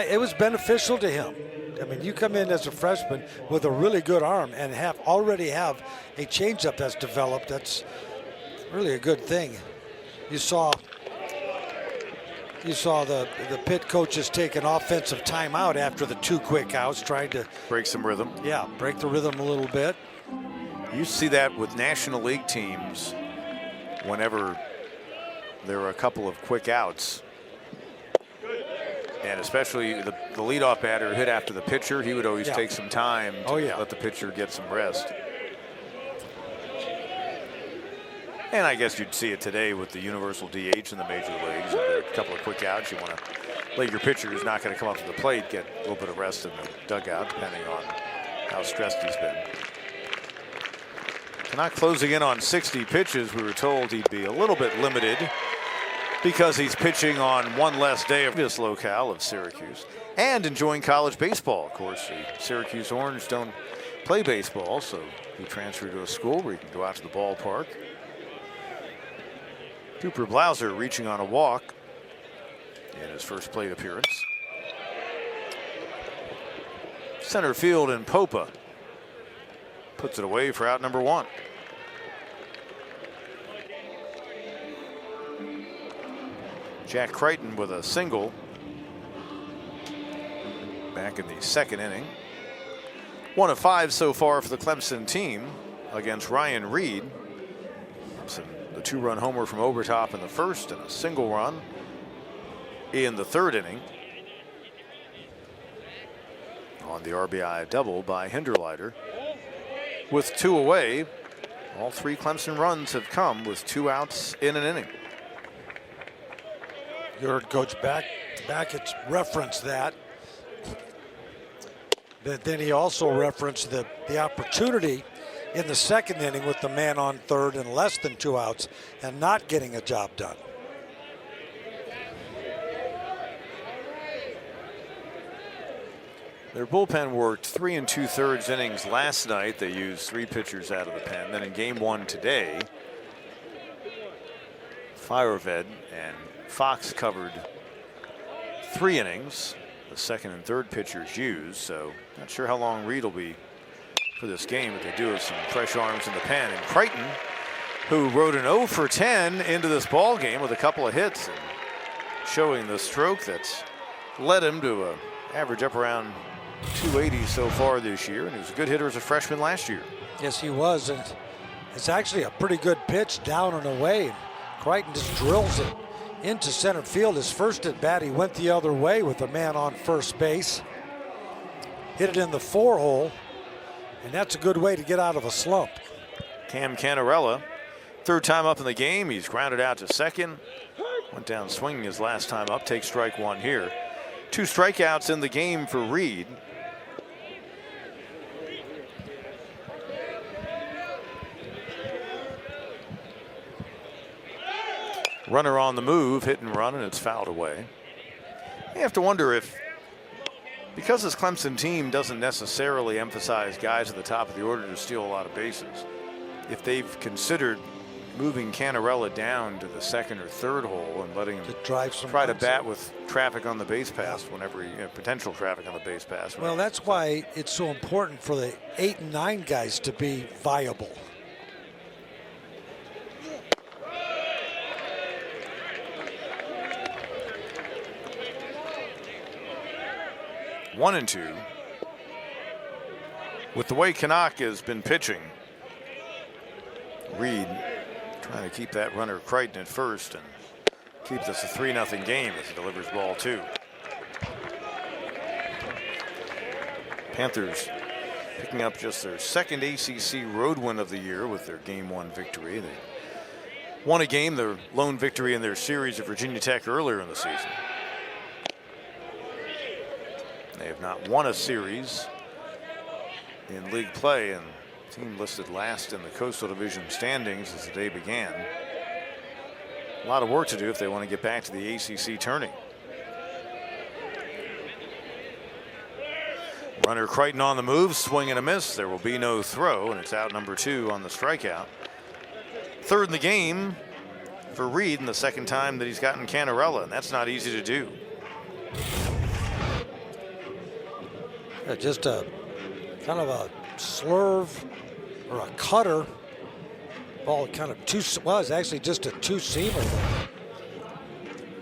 It was beneficial to him. I mean, you come in as a freshman with a really good arm and already have a changeup that's developed. That's really a good thing. You saw the Pitt coaches take an offensive timeout after the 2 quick outs, trying to break some rhythm. Yeah, break the rhythm a little bit. You see that with National League teams whenever there are a couple of quick outs. And especially the leadoff batter hit after the pitcher, he would always take some time to let the pitcher get some rest. And I guess you'd see it today with the universal DH in the major leagues. If there are a couple of quick outs, you want to let your pitcher who's not going to come up to the plate get a little bit of rest in the dugout, depending on how stressed he's been. Not closing in on 60 pitches. We were told he'd be a little bit limited because he's pitching on one less day of this locale of Syracuse and enjoying college baseball. Of course, the Syracuse Orange don't play baseball, so he transferred to a school where he can go out to the ballpark. Cooper Blauser reaching on a walk in his first plate appearance. Center field, and Popa puts it away for out number 1. Jack Crichton with a single back in the 2nd inning. 1 of 5 so far for the Clemson team against Ryan Reed. Clemson, the 2-run homer from Obertop in the 1st and a single run in the 3rd inning on the RBI double by Hinderleiter. With 2 away, all 3 Clemson runs have come with 2 outs in an inning. You heard Coach Beckett's reference that. But then he also referenced the opportunity in the 2nd inning with the man on 3rd and less than 2 outs and not getting a job done. Their bullpen worked 3 2/3 innings last night. They used 3 pitchers out of the pen. Then in game 1 today, Fireved and Fox covered 3 innings. The 2nd and 3rd pitchers used, so not sure how long Reed will be for this game, but they do have some fresh arms in the pen. And Crichton, who rode an 0 for 10 into this ball game with a couple of hits and showing the stroke that's led him to a average up around 280 so far this year, and he was a good hitter as a freshman last year. Yes, he was, and it's actually a pretty good pitch down and away. Crichton just drills it into center field. His first at bat, he went the other way with a man on first base. Hit it in the 4 hole, and that's a good way to get out of a slump. Cam Canarella, 3rd time up in the game. He's grounded out to 2nd. Went down swinging his last time up. Takes strike 1 here. 2 strikeouts in the game for Reed. Runner on the move, hit and run, and it's fouled away. You have to wonder if, because this Clemson team doesn't necessarily emphasize guys at the top of the order to steal a lot of bases, if they've considered moving Canarella down to the 2nd or 3rd hole and letting him try to bat with traffic on the base pass whenever potential traffic on the base pass. Well, that's why it's so important for the 8 and 9 guys to be viable. 1-2. With the way Canuck has been pitching, Reed trying to keep that runner Crichton at first and keep this a 3-0 game as he delivers ball 2. Panthers picking up just their 2nd ACC road win of the year with their game 1 victory. They won a game, their lone victory in their series at Virginia Tech earlier in the season. They have not won a series in league play, and the team listed last in the Coastal Division standings as the day began. A lot of work to do if they want to get back to the ACC tourney. Runner Crichton on the move, swing and a miss. There will be no throw, and it's out number 2 on the strikeout. Third in the game for Reed, and the second time that he's gotten Canarella, and that's not easy to do. Yeah, just a kind of a swerve or a cutter. Ball kind of well, it's actually just a two-seamer.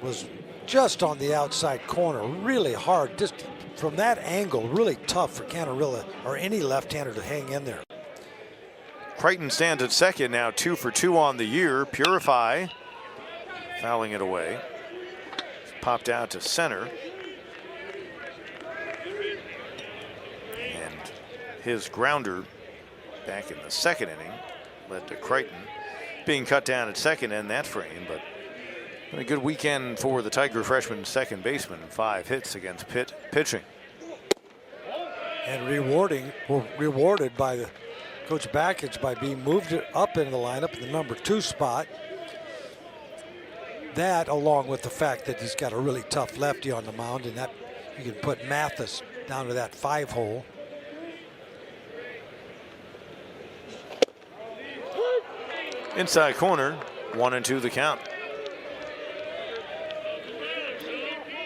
Was just on the outside corner, really hard. Just from that angle, really tough for Canarella or any left-hander to hang in there. Crichton stands at second now, 2 for 2 on the year. Purify fouling it away. Popped out to center. And his grounder back in the second inning led to Crichton being cut down at second in that frame. But a good weekend for the Tiger freshman second baseman. 5 hits against Pitt pitching. And rewarded by the Coach Backage by being moved up into the lineup in the number 2 spot. That, along with the fact that he's got a really tough lefty on the mound, and that you can put Mathis down to that 5 hole. Inside corner, 1-2 the count.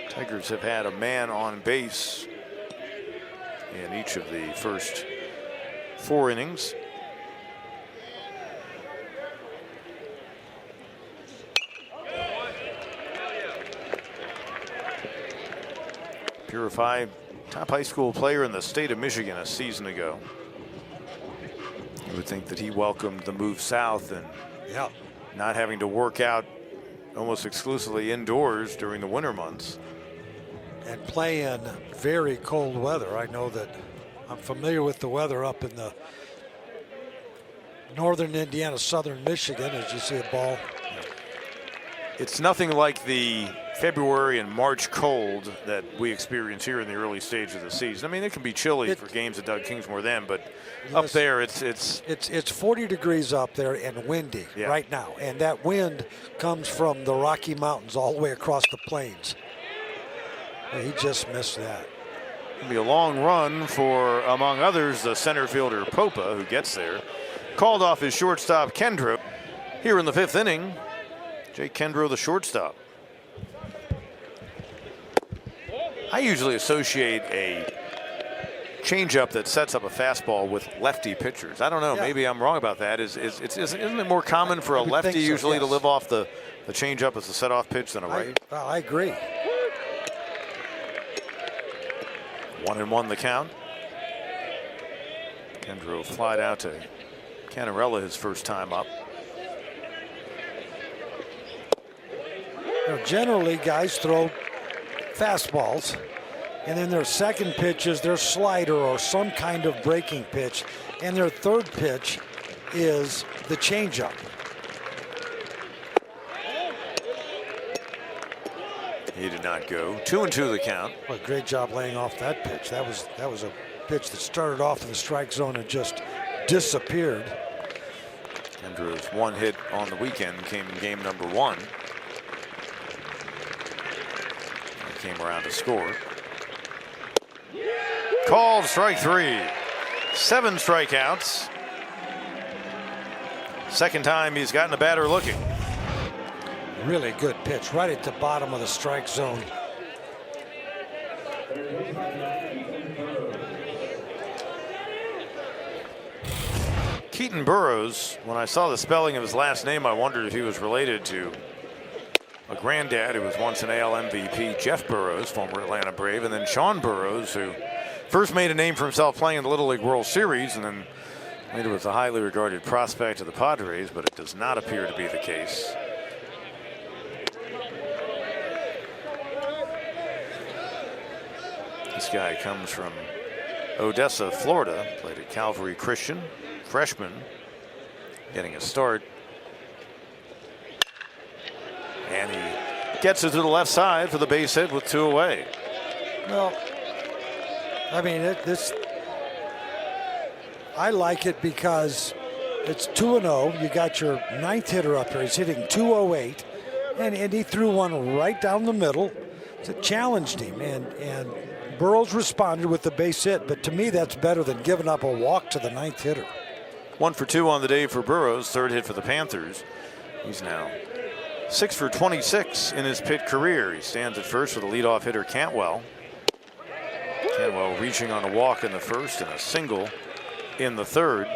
Tigers have had a man on base in each of the first 4 innings. Purify, top high school player in the state of Michigan a season ago. You would think that he welcomed the move south and not having to work out almost exclusively indoors during the winter months. And play in very cold weather. I know that I'm familiar with the weather up in the northern Indiana, southern Michigan, as you see a ball. It's nothing like the February and March cold that we experience here in the early stage of the season. I mean, it can be chilly for games at Doug Kingsmore then, but up there it's 40 degrees up there and windy right now. And that wind comes from the Rocky Mountains all the way across the plains. He just missed that. It'll be a long run for, among others, the center fielder Popa, who gets there. Called off his shortstop Kendrow. Here in the 5th inning, Jake Kendrow, the shortstop. I usually associate a changeup that sets up a fastball with lefty pitchers. I don't know. Yeah. Maybe I'm wrong about that. Isn't it more common for a lefty usually to live off the changeup as a set-off pitch than a right? I agree. 1-1 the count. Kendrow flied out to Canarella his first time up. Generally, guys throw fastballs, and then their second pitch is their slider or some kind of breaking pitch, and their third pitch is the changeup. He did not go. 2-2 the count. Well, great job laying off that pitch. That was a pitch that started off in the strike zone and just disappeared. Kendrow's 1 hit on the weekend came in game number 1. He came around to score. Called strike 3. 7 strikeouts. Second time he's gotten a batter looking. Really good pitch right at the bottom of the strike zone. Keaton Burrows, when I saw the spelling of his last name, I wondered if he was related to a granddad who was once an AL MVP, Jeff Burrows, former Atlanta Brave, and then Sean Burrows, who first made a name for himself playing in the Little League World Series and then later was a highly regarded prospect of the Padres, but it does not appear to be the case. This guy comes from Odessa, Florida, played at Calvary Christian, freshman, getting a start And he gets it to the left side for the base hit with 2 away. Well, I mean, I like it because it's 2-0. You got your 9th hitter up there. He's hitting 208, and he threw one right down the middle. It challenged him, and Burrows responded with the base hit. But to me, that's better than giving up a walk to the 9th hitter. 1 for 2 on the day for Burrows. 3rd hit for the Panthers. He's now 6 for 26 in his Pitt career. He stands at first with the leadoff hitter Cantwell. Cantwell reaching on a walk in the 1st and a single in the 3rd.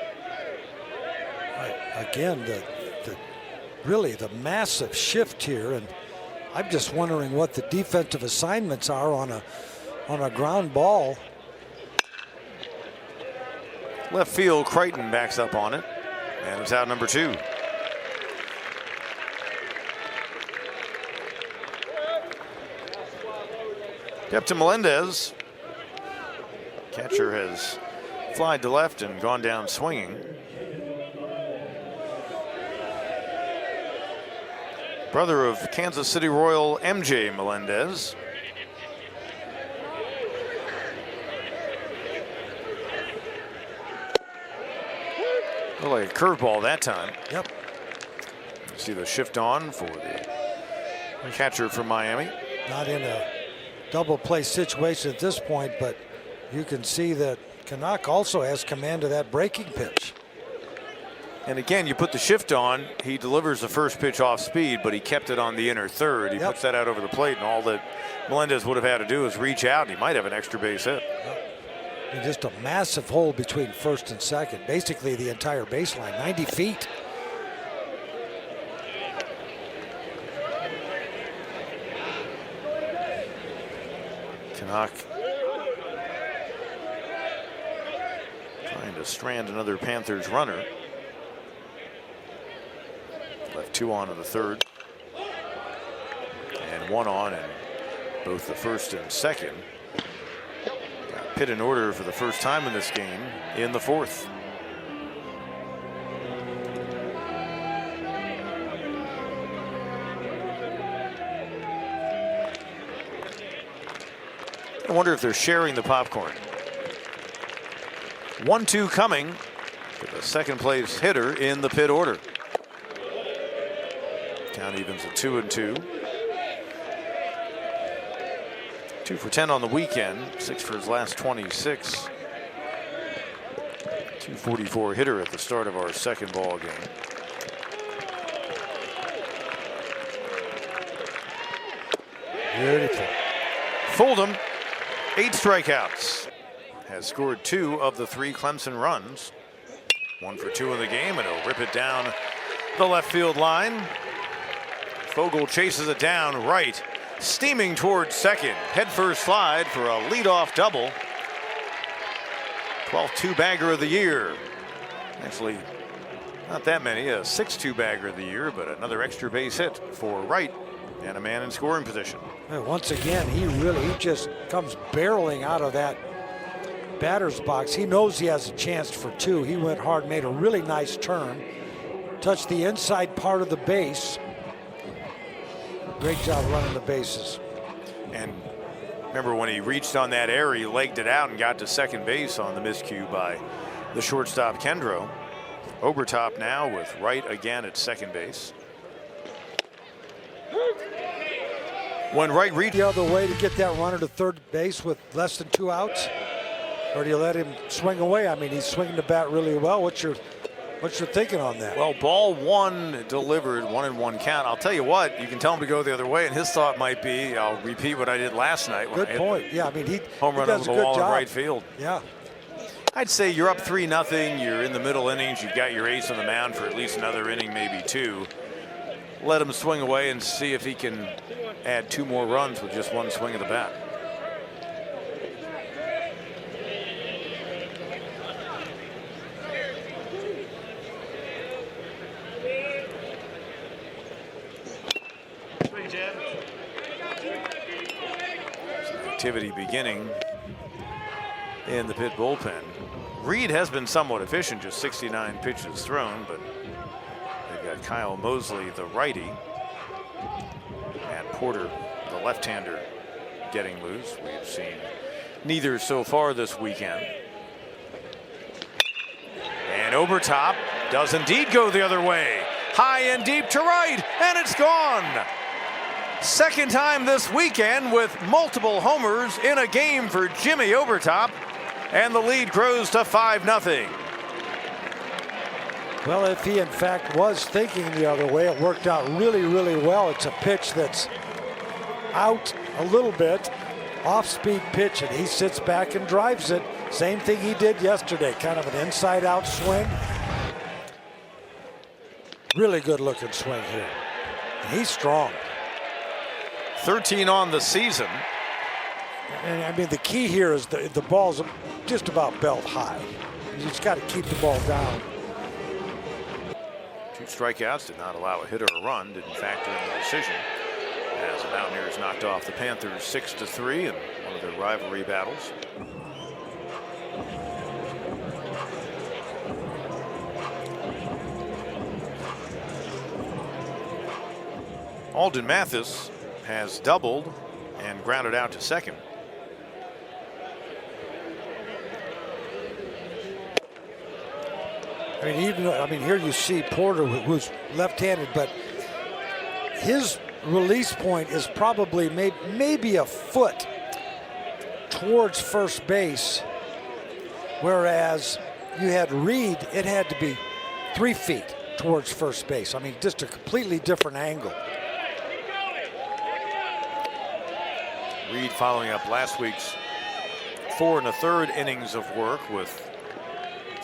Again, really the massive shift here, and I'm just wondering what the defensive assignments are on a ground ball. Left field, Crichton backs up on it, and it's out number 2. Captain Melendez. Catcher has flied to left and gone down swinging. Brother of Kansas City Royal MJ Melendez. Looked like a curveball that time. Yep. See the shift on for the catcher from Miami. Not in a double play situation at this point, but you can see that Canuck also has command of that breaking pitch. And again, you put the shift on, he delivers the first pitch off speed, but he kept it on the inner 3rd. He puts that out over the plate, and all that Melendez would have had to do is reach out. He might have an extra base hit. And just a massive hole between 1st and 2nd, basically the entire baseline, 90 feet. Canuck trying to strand another Panthers runner. Left 2 on in the 3rd. And 1 on in both the 1st and 2nd. Got Pitt in order for the first time in this game in the 4th. I wonder if they're sharing the popcorn. 1-2 coming for the 2nd place hitter in the Pitt order. Count evens at 2-2. 2 for 10 on the weekend. 6 for his last 26. 244 hitter at the start of our 2nd ball game. Beautiful. Fooled him. 8 strikeouts. Has scored 2 of the 3 Clemson runs. 1 for 2 in the game, and he'll rip it down the left field line. Fogle chases it down right, steaming towards 2nd. Headfirst slide for a leadoff double. 12th 2-bagger of the year. Actually, not that many. A 6th 2-bagger of the year, but another extra base hit for Wright and a man in scoring position. Once again, he just comes barreling out of that batter's box. He knows he has a chance for 2. He went hard, made a really nice turn, touched the inside part of the base. Great job running the bases. And remember when he reached on that error, he legged it out and got to 2nd base on the miscue by the shortstop Kendro. Obertop now with Wright again at 2nd base. When Wright reached the other way to get that runner to 3rd base with less than 2 outs, or do you let him swing away? I mean, he's swinging the bat really well. What's your thinking on that? Well, ball 1 delivered, 1-1 count. I'll tell you what, you can tell him to go the other way, and his thought might be, I'll repeat what I did last night. Good point. Yeah, I mean, he home run over the wall in right field. Yeah. I'd say you're up 3-0. You're in the middle innings. You've got your ace on the mound for at least another inning, maybe 2. Let him swing away and see if he can add 2 more runs with just 1 swing of the bat. Activity beginning in the Pitt bullpen. Reed has been somewhat efficient, just 69 pitches thrown, but they've got Kyle Mosley, the righty. Porter, the left-hander, getting loose. We've seen neither so far this weekend. And over top does indeed go the other way. High and deep to right, and it's gone. Second time this weekend with multiple homers in a game for Jimmy Overtop, and the lead grows to 5-0. Well, if he in fact was thinking the other way, it worked out really, really well. It's a pitch that's out a little bit, off-speed pitch, and he sits back and drives it. Same thing he did yesterday, kind of an inside-out swing. Really good looking swing here. And he's strong. 13 on the season. And I mean, the key here is the ball's just about belt high. You just got to keep the ball down. 2 strikeouts did not allow a hit or a run, didn't factor in the decision, as the Mountaineers knocked off the Panthers 6-3 in one of their rivalry battles. Alden Mathis has doubled and grounded out to second. I mean, here you see Porter, who's left-handed, but his release point is probably maybe a foot towards first base, whereas you had Reed, it had to be 3 feet towards first base. I mean, just a completely different angle. Reed following up last week's 4 1/3 innings of work with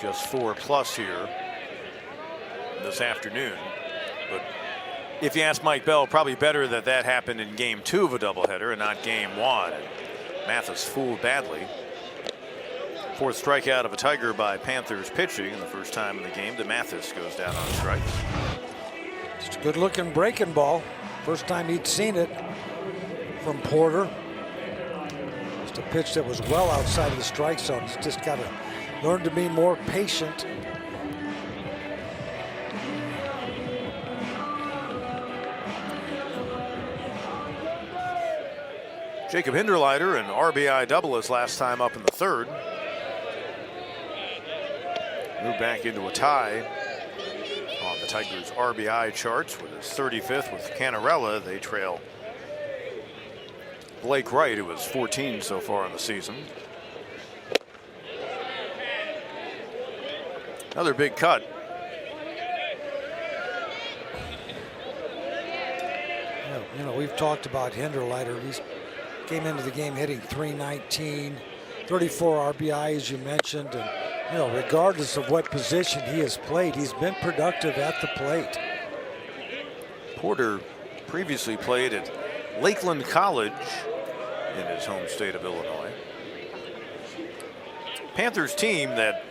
just 4+ here this afternoon. But if you ask Mike Bell, probably better that happened in game 2 of a doubleheader and not game 1. And Mathis fooled badly. 4th strikeout of a Tiger by Panthers pitching, and the first time in the game that Mathis goes down on strikes. It's a good looking breaking ball. First time he'd seen it from Porter. Just a pitch that was well outside of the strike zone. He's just got to learn to be more patient. Jacob Hinderleiter, an RBI double his last time up in the 3rd. Moved back into a tie on the Tigers' RBI charts with his 35th with Canarella. They trail Blake Wright, who was 14 so far in the season. Another big cut. You know, we've talked about Hinderleiter. He came into the game hitting .319, 34 RBI, as you mentioned. And, you know, regardless of what position he has played, he's been productive at the plate. Porter previously played at Lakeland College in his home state of Illinois. Panthers team that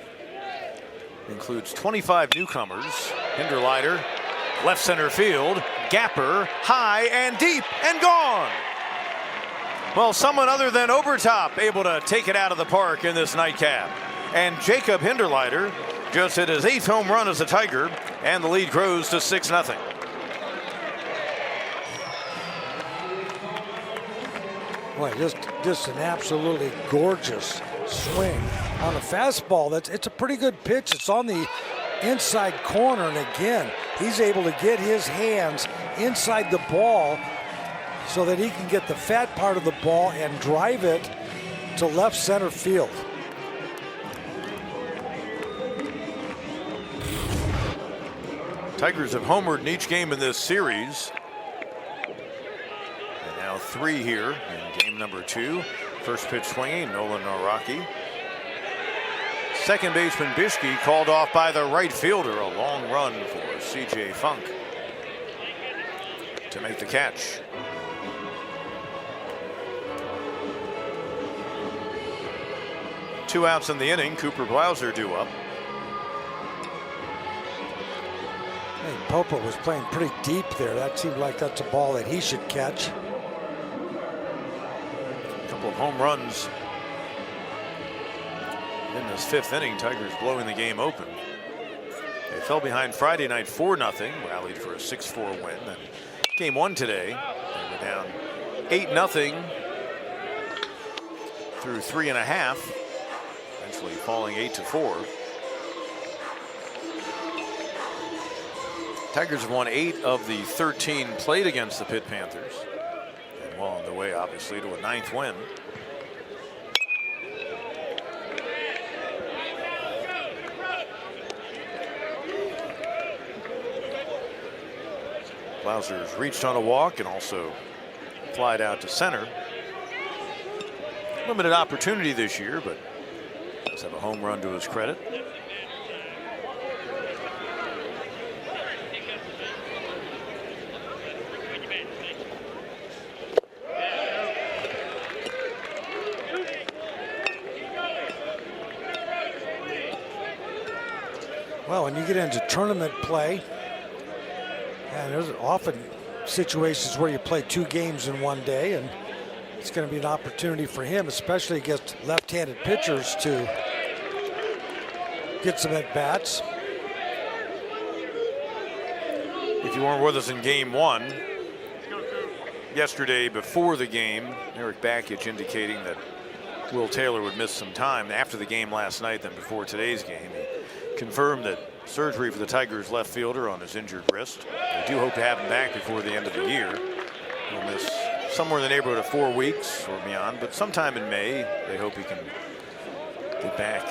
includes 25 newcomers. Hinderleiter, left center field, gapper, high and deep and gone. Well, someone other than Overtop able to take it out of the park in this nightcap. And Jacob Hinderleiter just hit his 8th home run as a Tiger, and the lead grows to 6-0. Boy, just an absolutely gorgeous swing on a fastball. It's a pretty good pitch. It's on the inside corner, and again, he's able to get his hands inside the ball so that he can get the fat part of the ball and drive it to left center field. Tigers have homered in each game in this series. And now 3 here in game number 2. First pitch swinging, Nolan Naraki. Second baseman Bishke called off by the right fielder. A long run for C.J. Funk to make the catch. Two outs in the inning. Cooper Blauser due up. Hey, Popa was playing pretty deep there. That seemed like that's a ball that he should catch. A couple of home runs in this 5th inning. Tigers blowing the game open. They fell behind Friday night 4-0, rallied for a 6-4 win. Then game 1 today, they Down 8-0 through 3.5. Eventually falling 8-4. Tigers have won 8 of the 13 played against the Pitt Panthers. And well on their way, obviously, to a 9th win. Blauser's reached on a walk and also flied out to center. Limited opportunity this year, but does have a home run to his credit. Well, when you get into tournament play, and there's often situations where you play 2 games in one day, and it's going to be an opportunity for him, especially against left-handed pitchers, to get some at-bats. If you weren't with us in game 1, yesterday before the game, Eric Bakich indicating that Will Taylor would miss some time after the game last night than before today's game. He confirmed that surgery for the Tigers left fielder on his injured wrist. They do hope to have him back before the end of the year. He'll miss somewhere in the neighborhood of 4 weeks or beyond, but sometime in May, they hope he can get back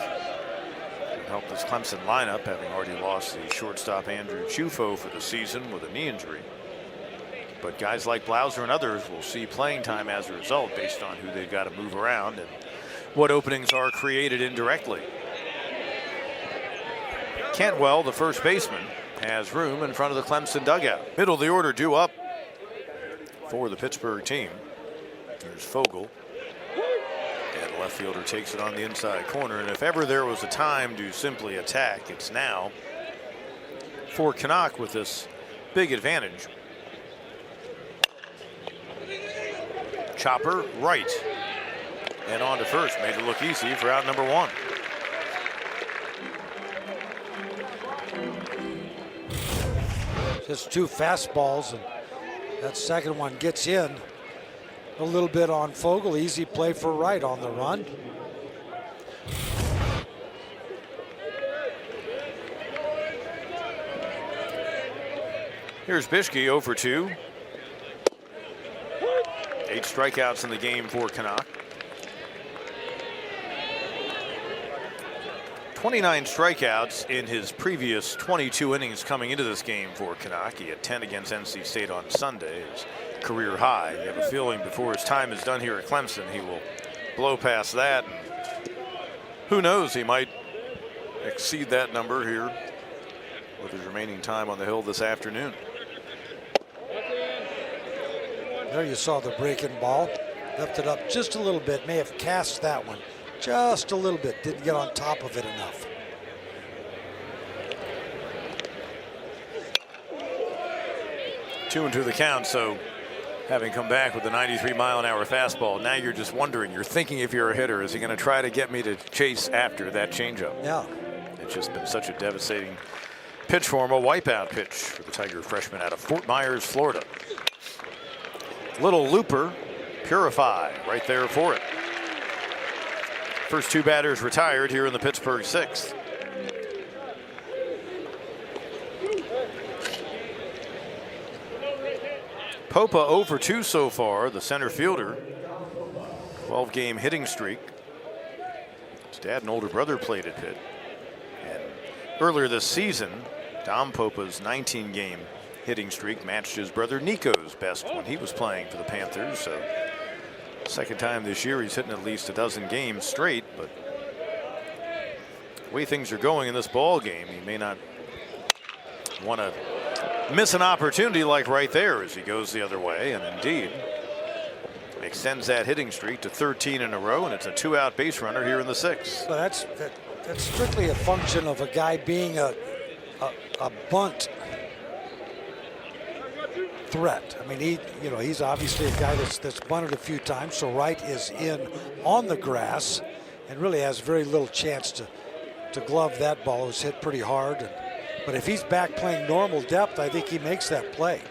and help this Clemson lineup, having already lost the shortstop Andrew Chufo for the season with a knee injury. But guys like Blauser and others will see playing time as a result based on who they've got to move around and what openings are created indirectly. Cantwell, the first baseman, has room in front of the Clemson dugout. Middle of the order due up for the Pittsburgh team. There's Fogel. And the left fielder takes it on the inside corner. And if ever there was a time to simply attack, it's now for Canuck with this big advantage. Chopper right. And on to first. Made it look easy for out number 1. Just 2 fastballs, and that second one gets in a little bit on Fogel. Easy play for right on the run. Here's Bishke 0 for 2. 8 strikeouts in the game for Canuck. 29 strikeouts in his previous 22 innings coming into this game for Canuck. He had 10 against NC State on Sunday, his career high. You have a feeling before his time is done here at Clemson, he will blow past that. And who knows, he might exceed that number here with his remaining time on the hill this afternoon. There you saw the breaking ball. Left it up just a little bit. May have cast that one just a little bit. Didn't get on top of it enough. Two and two the count. So having come back with the 93-mile-an-hour fastball, now you're just wondering, you're thinking if you're a hitter, is he going to try to get me to chase after that changeup? Yeah. It's just been such a devastating pitch for him, a wipeout pitch for the Tiger freshman out of Fort Myers, Florida. Little looper, Purify right there for it. First 2 batters retired here in the Pittsburgh 6th. Popa 0 for 2 so far, the center fielder. 12-game hitting streak. His dad and older brother played at Pitt. And earlier this season, Dom Popa's 19-game hitting streak matched his brother Nico's best when he was playing for the Panthers. So second time this year he's hitting at least a dozen games straight, but the way things are going in this ball game, he may not want to miss an opportunity like right there as he goes the other way, and indeed extends that hitting streak to 13 in a row, and it's a 2-out base runner here in the 6th. So that's strictly a function of a guy being a bunt threat. I mean, he's obviously a guy that's bunted a few times, so Wright is in on the grass and really has very little chance to glove that ball. It was hit pretty hard, but if he's back playing normal depth, I think he makes that play.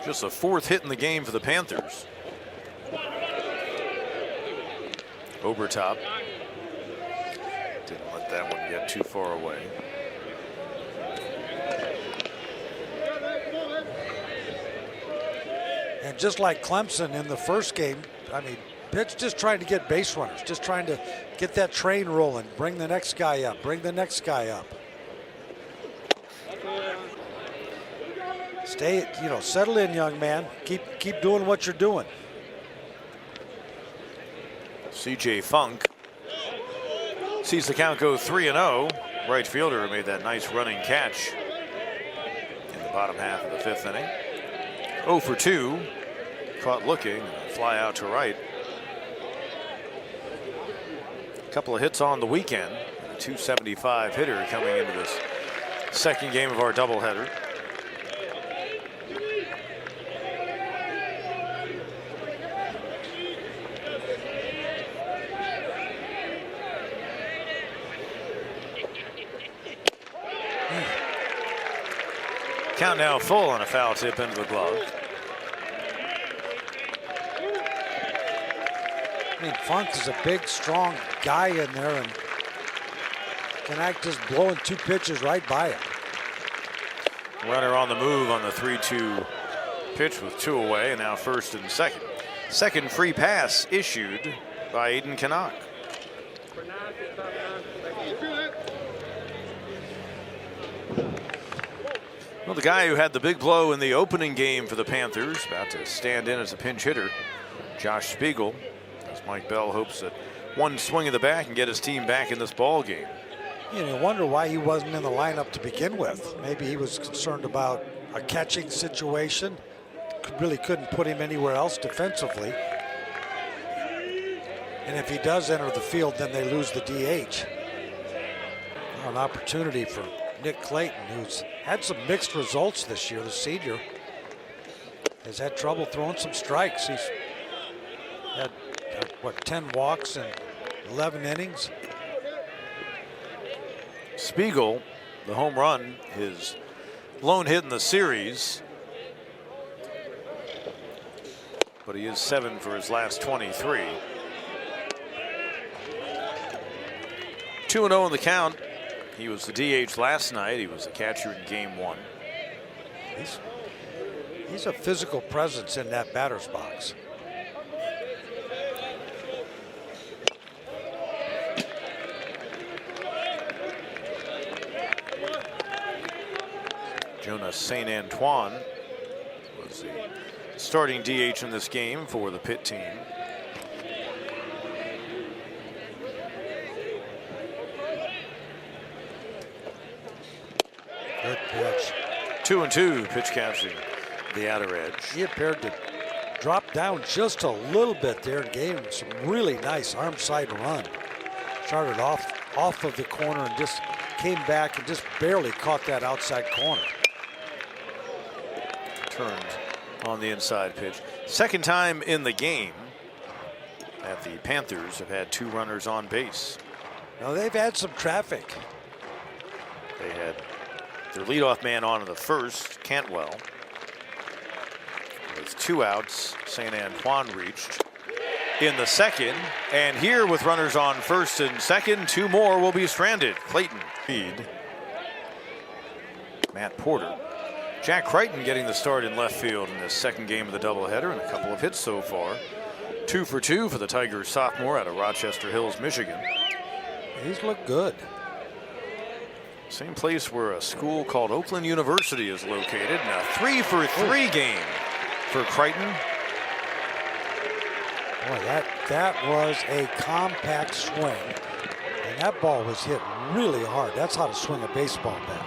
Just the fourth hit in the game for the Panthers. Obertop didn't let that one get too far away. And just like Clemson in the first game, I mean, Pitt's just trying to get base runners, just trying to get that train rolling, bring the next guy up, bring the next guy up. Stay, settle in, young man. Keep doing what you're doing. C.J. Funk sees the count go 3-0. Right fielder made that nice running catch in the bottom half of the fifth inning. 0 for 2. Caught looking, fly out to right. A couple of hits on the weekend. A .275 hitter coming into this second game of our doubleheader. Count now full on a foul tip into the glove. I mean, Funk is a big, strong guy in there, and Kanak just blowing 2 pitches right by him. Runner on the move on the 3-2 pitch with 2 away, and now first and second. Second free pass issued by Aiden Kanak. Well, the guy who had the big blow in the opening game for the Panthers, about to stand in as a pinch hitter, Josh Spiegel, as Mike Bell hopes that one swing of the bat can get his team back in this ball game. You wonder why he wasn't in the lineup to begin with. Maybe he was concerned about a catching situation. Really couldn't put him anywhere else defensively. And if he does enter the field, then they lose the DH. An opportunity for Nick Clayton, who's had some mixed results this year. The senior has had trouble throwing some strikes. He's had, 10 walks and 11 innings. Spiegel, the home run, his lone hit in the series. But he is 7 for his last 23. 2-0 in the count. He was the DH last night. He was the catcher in game 1. He's a physical presence in that batter's box. Jonas St. Antoine was the starting DH in this game for the Pitt team. Good pitch. 2-2, pitch capturing the outer edge. He appeared to drop down just a little bit there and gave him some really nice arm side run. Started off of the corner and just came back and just barely caught that outside corner. Turned on the inside pitch. Second time in the game that the Panthers have had 2 runners on base. Now they've had some traffic. They had their leadoff man on in the first, Cantwell. With 2 outs, St. Antoine reached in the second. And here with runners on first and second, 2 more will be stranded. Clayton feed. Matt Porter. Jack Crichton getting the start in left field in this second game of the doubleheader, and a couple of hits so far. 2 for 2 for the Tigers sophomore out of Rochester Hills, Michigan. He's looked good. Same place where a school called Oakland University is located, and a 3 for 3 game for Crichton. Boy, that was a compact swing, and that ball was hit really hard. That's how to swing a baseball bat.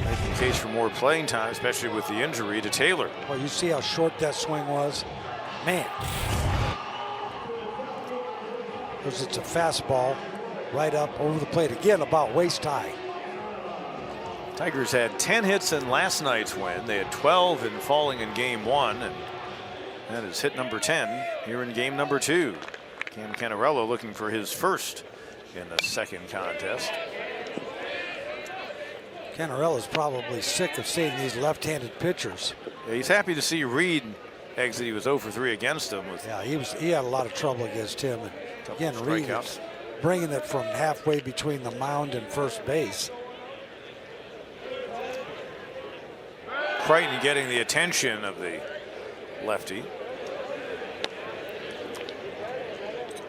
Making the case for more playing time, especially with the injury to Taylor. Well, you see how short that swing was? Man. Because it's a fastball right up over the plate. Again, about waist high. Tigers had 10 hits in last night's win. They had 12 in falling in game 1, and that is hit number 10 here in game number 2. Cam Canarello looking for his first in the second contest. Cannarella's probably sick of seeing these left-handed pitchers. Yeah, he's happy to see Reed exit. He was 0 for 3 against him. Yeah, he had a lot of trouble against him. And again, Reed is bringing it from halfway between the mound and first base. Crichton getting the attention of the lefty.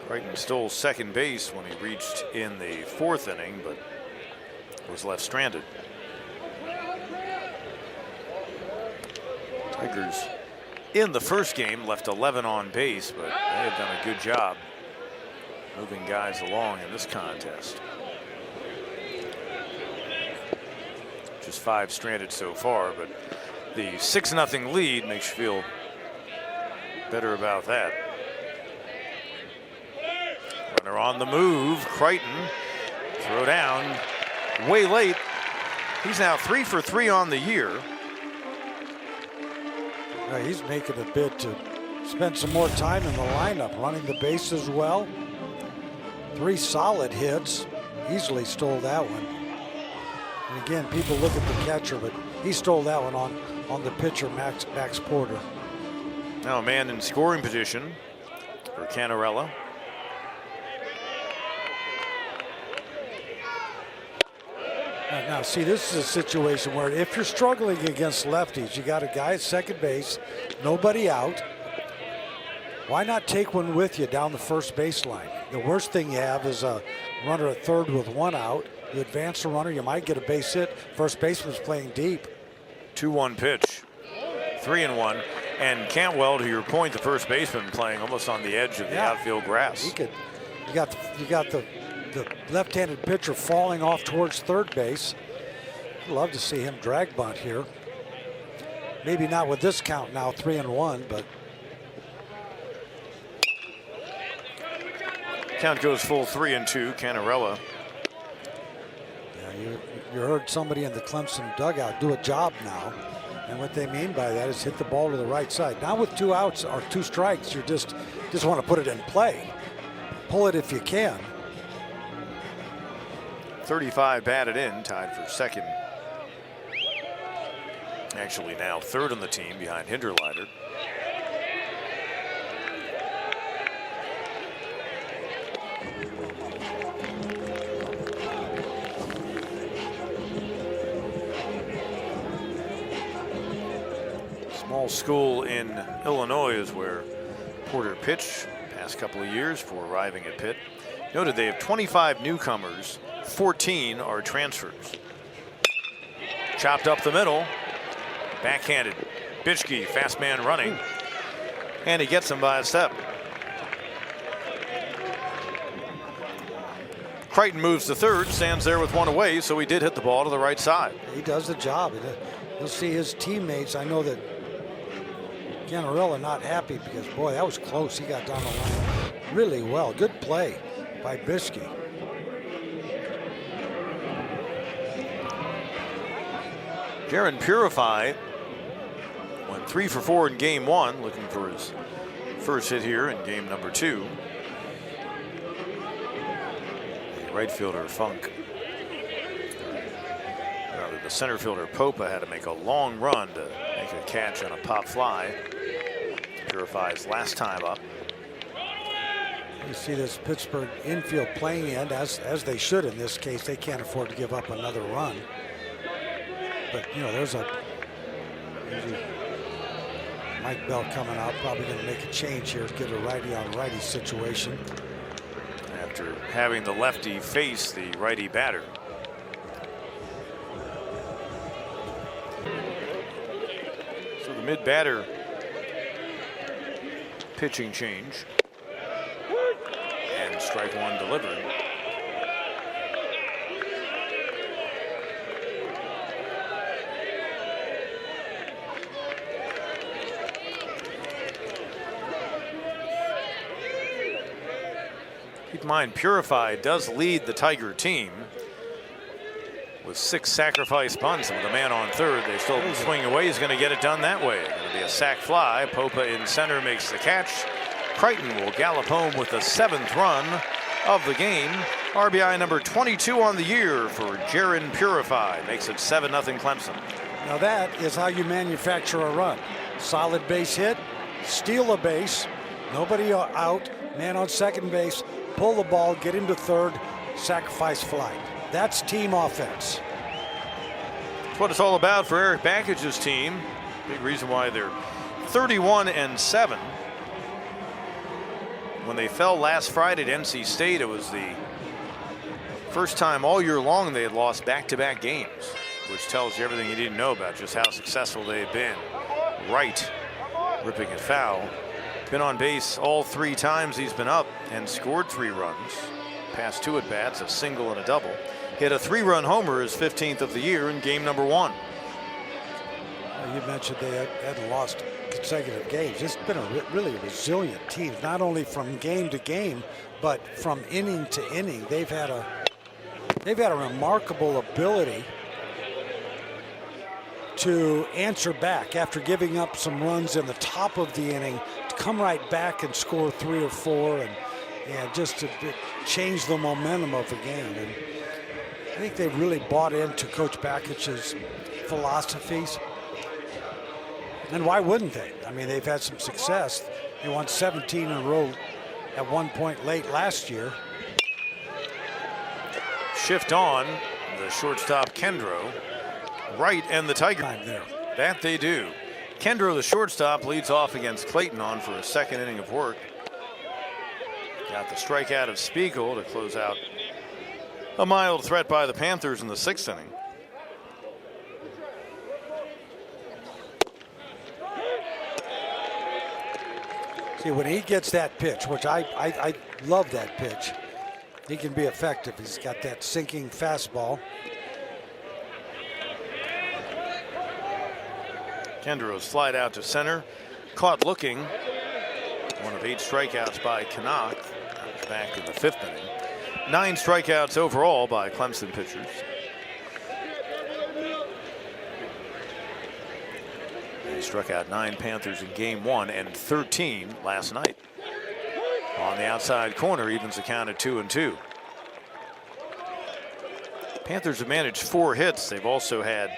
Crichton stole second base when he reached in the 4th inning, but was left stranded. Tigers in the first game left 11 on base, but they have done a good job moving guys along in this contest. Just 5 stranded so far, but the 6-0 lead makes you feel better about that. Runner on the move. Crichton throw down way late. He's now 3 for 3 on the year. He's making a bid to spend some more time in the lineup, running the bases well. 3 solid hits. Easily stole that one. And again, people look at the catcher, but he stole that one on the pitcher, Max Porter. Now a man in scoring position for Cannarella. Now, see, this is a situation where if you're struggling against lefties, you got a guy at second base, nobody out. Why not take one with you down the first baseline? The worst thing you have is a runner at third with 1 out. You advance the runner, you might get a base hit. First baseman's playing deep. 2-1 pitch. 3-1. And Cantwell, to your point, the first baseman playing almost on the edge of the outfield grass. You got the left-handed pitcher falling off towards third base. I'd love to see him drag bunt here. Maybe not with this count now, 3-1, but. Count goes full 3-2, Cannarella. Yeah, you heard somebody in the Clemson dugout do a job now. And what they mean by that is hit the ball to the right side. Now with 2 outs or 2 strikes, you just want to put it in play. Pull it if you can. 35 batted in, tied for second. Actually now third on the team behind Hinderleiter. Small school in Illinois is where Porter pitched past couple of years before arriving at Pitt. Noted they have 25 newcomers, 14 are transfers. Chopped up the middle, backhanded. Bitschke, fast man running, and he gets him by a step. Crichton moves to third, stands there with 1 away, so he did hit the ball to the right side. He does the job. You'll see his teammates. I know that Cannarella not happy because, boy, that was close. He got down the line really well. Good play by Bitschke. Jaron Purify went 3 for 4 in game 1, looking for his first hit here in game number 2. The right fielder Funk, rather the center fielder Popa, had to make a long run to make a catch on a pop fly. Purify's last time up. You see this Pittsburgh infield playing end as they should in this case. They can't afford to give up another run. But, you know, there's Mike Bell coming out, probably going to make a change here, get a righty on righty situation. After having the lefty face the righty batter. So the mid-batter pitching change. And strike 1 delivered. Keep in mind, Purify does lead the Tiger team with 6 sacrifice bunts. And with a man on third, they still swing away. He's going to get it done that way. Going to be a sac fly. Popa in center makes the catch. Crichton will gallop home with the 7th run of the game. RBI number 22 on the year for Jaron Purify. Makes it 7-0 Clemson. Now that is how you manufacture a run. Solid base hit, steal a base, nobody out, man on second base, pull the ball, get into third, sacrifice fly. That's team offense. That's what it's all about for Eric Bakkich's team. Big reason why they're 31-7. When they fell last Friday at NC State, it was the first time all year long they had lost back-to-back games, which tells you everything you need to know about just how successful they've been. Wright ripping it foul. Been on base all 3 times he's been up and scored 3 runs. Past 2 at-bats, a single and a double. Hit a 3-run homer, his 15th of the year in game number 1. You mentioned they hadn't lost consecutive games. It's been a really resilient team, not only from game to game, but from inning to inning. They've had a remarkable ability to answer back after giving up some runs in the top of the inning, to come right back and score 3 or 4 and just to change the momentum of the game. And I think they've really bought into Coach Bakkich's philosophies. And why wouldn't they? I mean, they've had some success. They won 17 in a row at one point late last year. Shift on the shortstop Kendro. Wright and the Tiger. There. That they do. Kendro, the shortstop, leads off against Clayton on for a 2nd inning of work. Got the strikeout of Spiegel to close out a mild threat by the Panthers in the 6th inning. See, when he gets that pitch, which I love that pitch, he can be effective. He's got that sinking fastball. Kendro slide out to center, caught looking. One of 8 strikeouts by Canuck. Back in the 5th inning. 9 strikeouts overall by Clemson pitchers. They struck out 9 Panthers in game 1 and 13 last night. On the outside corner, evens the count at 2-2. Panthers have managed 4 hits. They've also had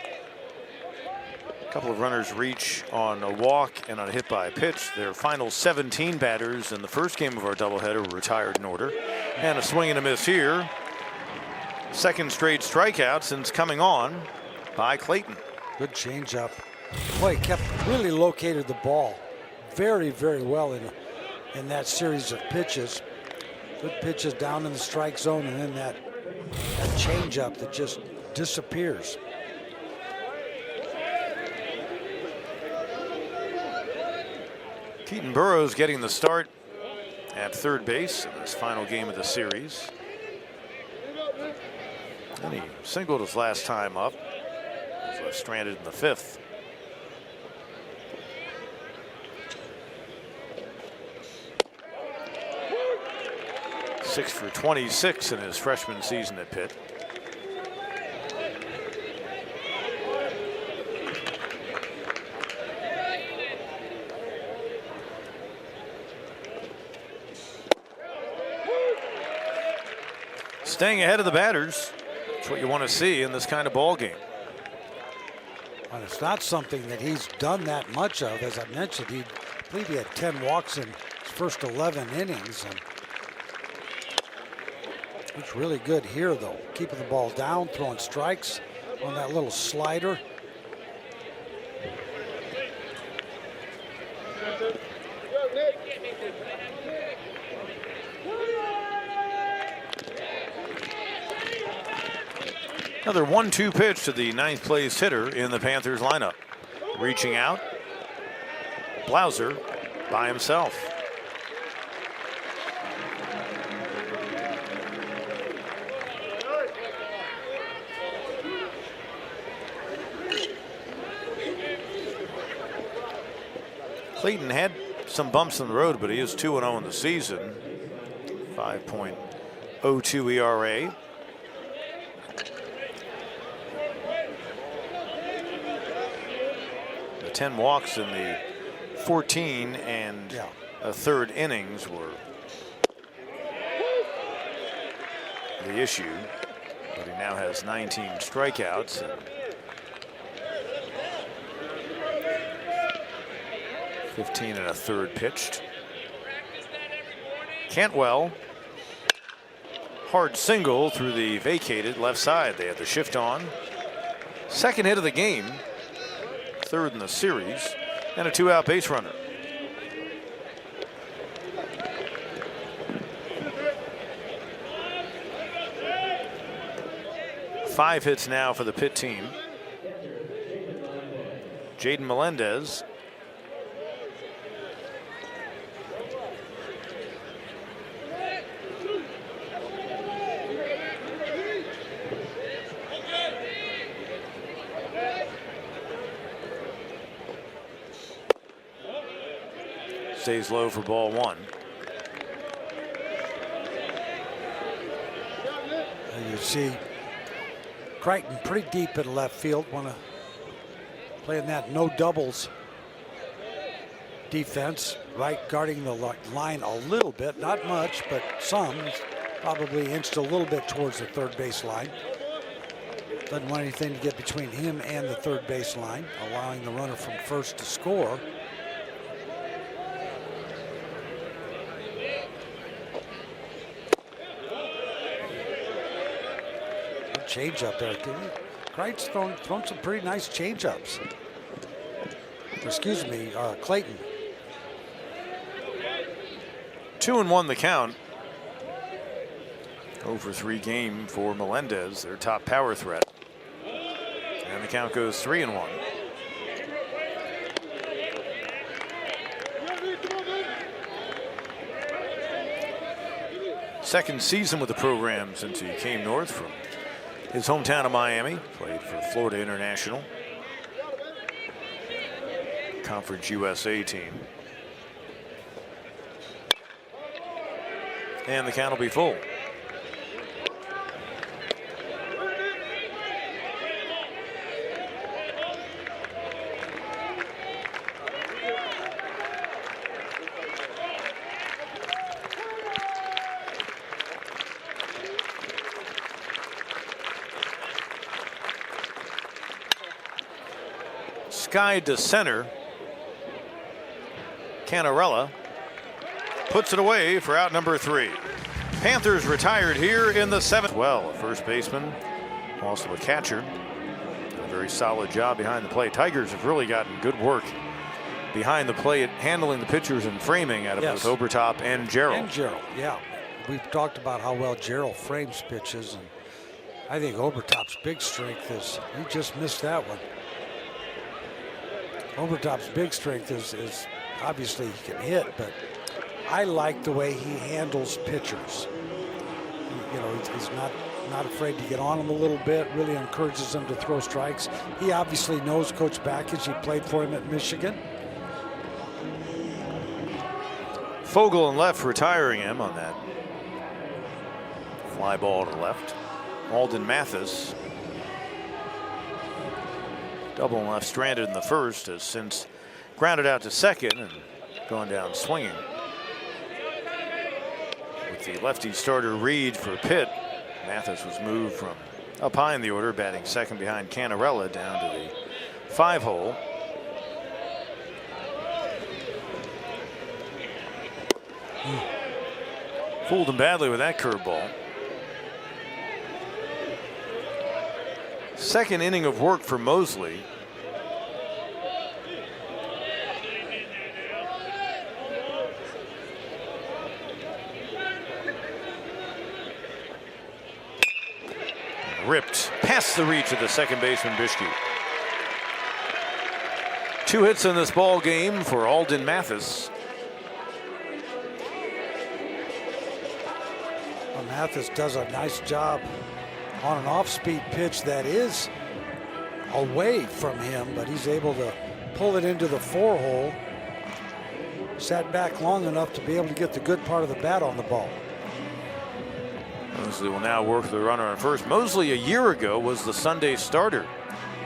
a couple of runners reach on a walk and on a hit by a pitch. Their final 17 batters in the first game of our doubleheader were retired in order. And a swing and a miss here. 2nd straight strikeout since coming on by Clayton. Good changeup. Boy, he really located the ball very, very well in that series of pitches. Good pitches down in the strike zone, and then that changeup that just disappears. Keaton Burrows getting the start at 3rd base in this final game of the series. And he singled his last time up. Was left stranded in the 5th. Six for 26 in his freshman season at Pitt. Staying ahead of the batters. That's what you want to see in this kind of ball game. And it's not something that he's done that much of. As I mentioned, I believe he had 10 walks in his first 11 innings. And it's really good here, though. Keeping the ball down, throwing strikes on that little slider. Another 1-2 pitch to the 9th place hitter in the Panthers lineup. Reaching out. Blauser by himself. Clayton had some bumps in the road, but he is 2-0 in the season. 5.02 ERA. The 10 walks in the 14 and a third innings were the issue, but he now has 19 strikeouts. And 15 1/3 pitched. Cantwell, hard single through the vacated left side. They had the shift on. Second hit of the game, third in the series, and a 2-out base runner. Five hits now for the Pitt team. Jaden Melendez. Stays low for ball one. And you see Crichton pretty deep at left field. Want to play in that no doubles defense. Right guarding the line a little bit, not much, but some. He's probably inched a little bit towards the third base line. Doesn't want anything to get between him and the third base line, allowing the runner from first to score. Change up there. Crichton's thrown some pretty nice change ups. Excuse me, Clayton. 2-1 the count. 0-for-3 game for Melendez, their top power threat. And the count goes 3-1. Second season with the program since he came north from his hometown of Miami. Played for Florida International, Conference USA team. And the count will be full. Sky to center. Canarella puts it away for out number 3. Panthers retired here in the 7th. Well, a first baseman, also a catcher. A very solid job behind the plate. Tigers have really gotten good work behind the plate, handling the pitchers and framing out of both Obertop and Gerald. And Gerald, yeah. We've talked about how well Gerald frames pitches, and I think Obertop's big strength is, he just missed that one. Obertop's big strength is obviously he can hit, but I like the way he handles pitchers. You know, he's not afraid to get on them a little bit, really encourages them to throw strikes. He obviously knows Coach Backage. He played for him at Michigan. Fogel and left, retiring him on that fly ball to left. Alden Mathis, double and left, stranded in the first, has since grounded out to second and gone down swinging. With the lefty starter Reed for Pitt, Mathis was moved from up high in the order, batting second behind Canarella, down to the 5-hole. Fooled him badly with that curveball. Second inning of work for Mosley. Ripped past the reach of the second baseman Bishke. 2 hits in this ball game for Alden Mathis. Well, Mathis does a nice job on an off-speed pitch that is away from him, but he's able to pull it into the 4-hole. Sat back long enough to be able to get the good part of the bat on the ball. Mosley will now work the runner on first. Mosley a year ago was the Sunday starter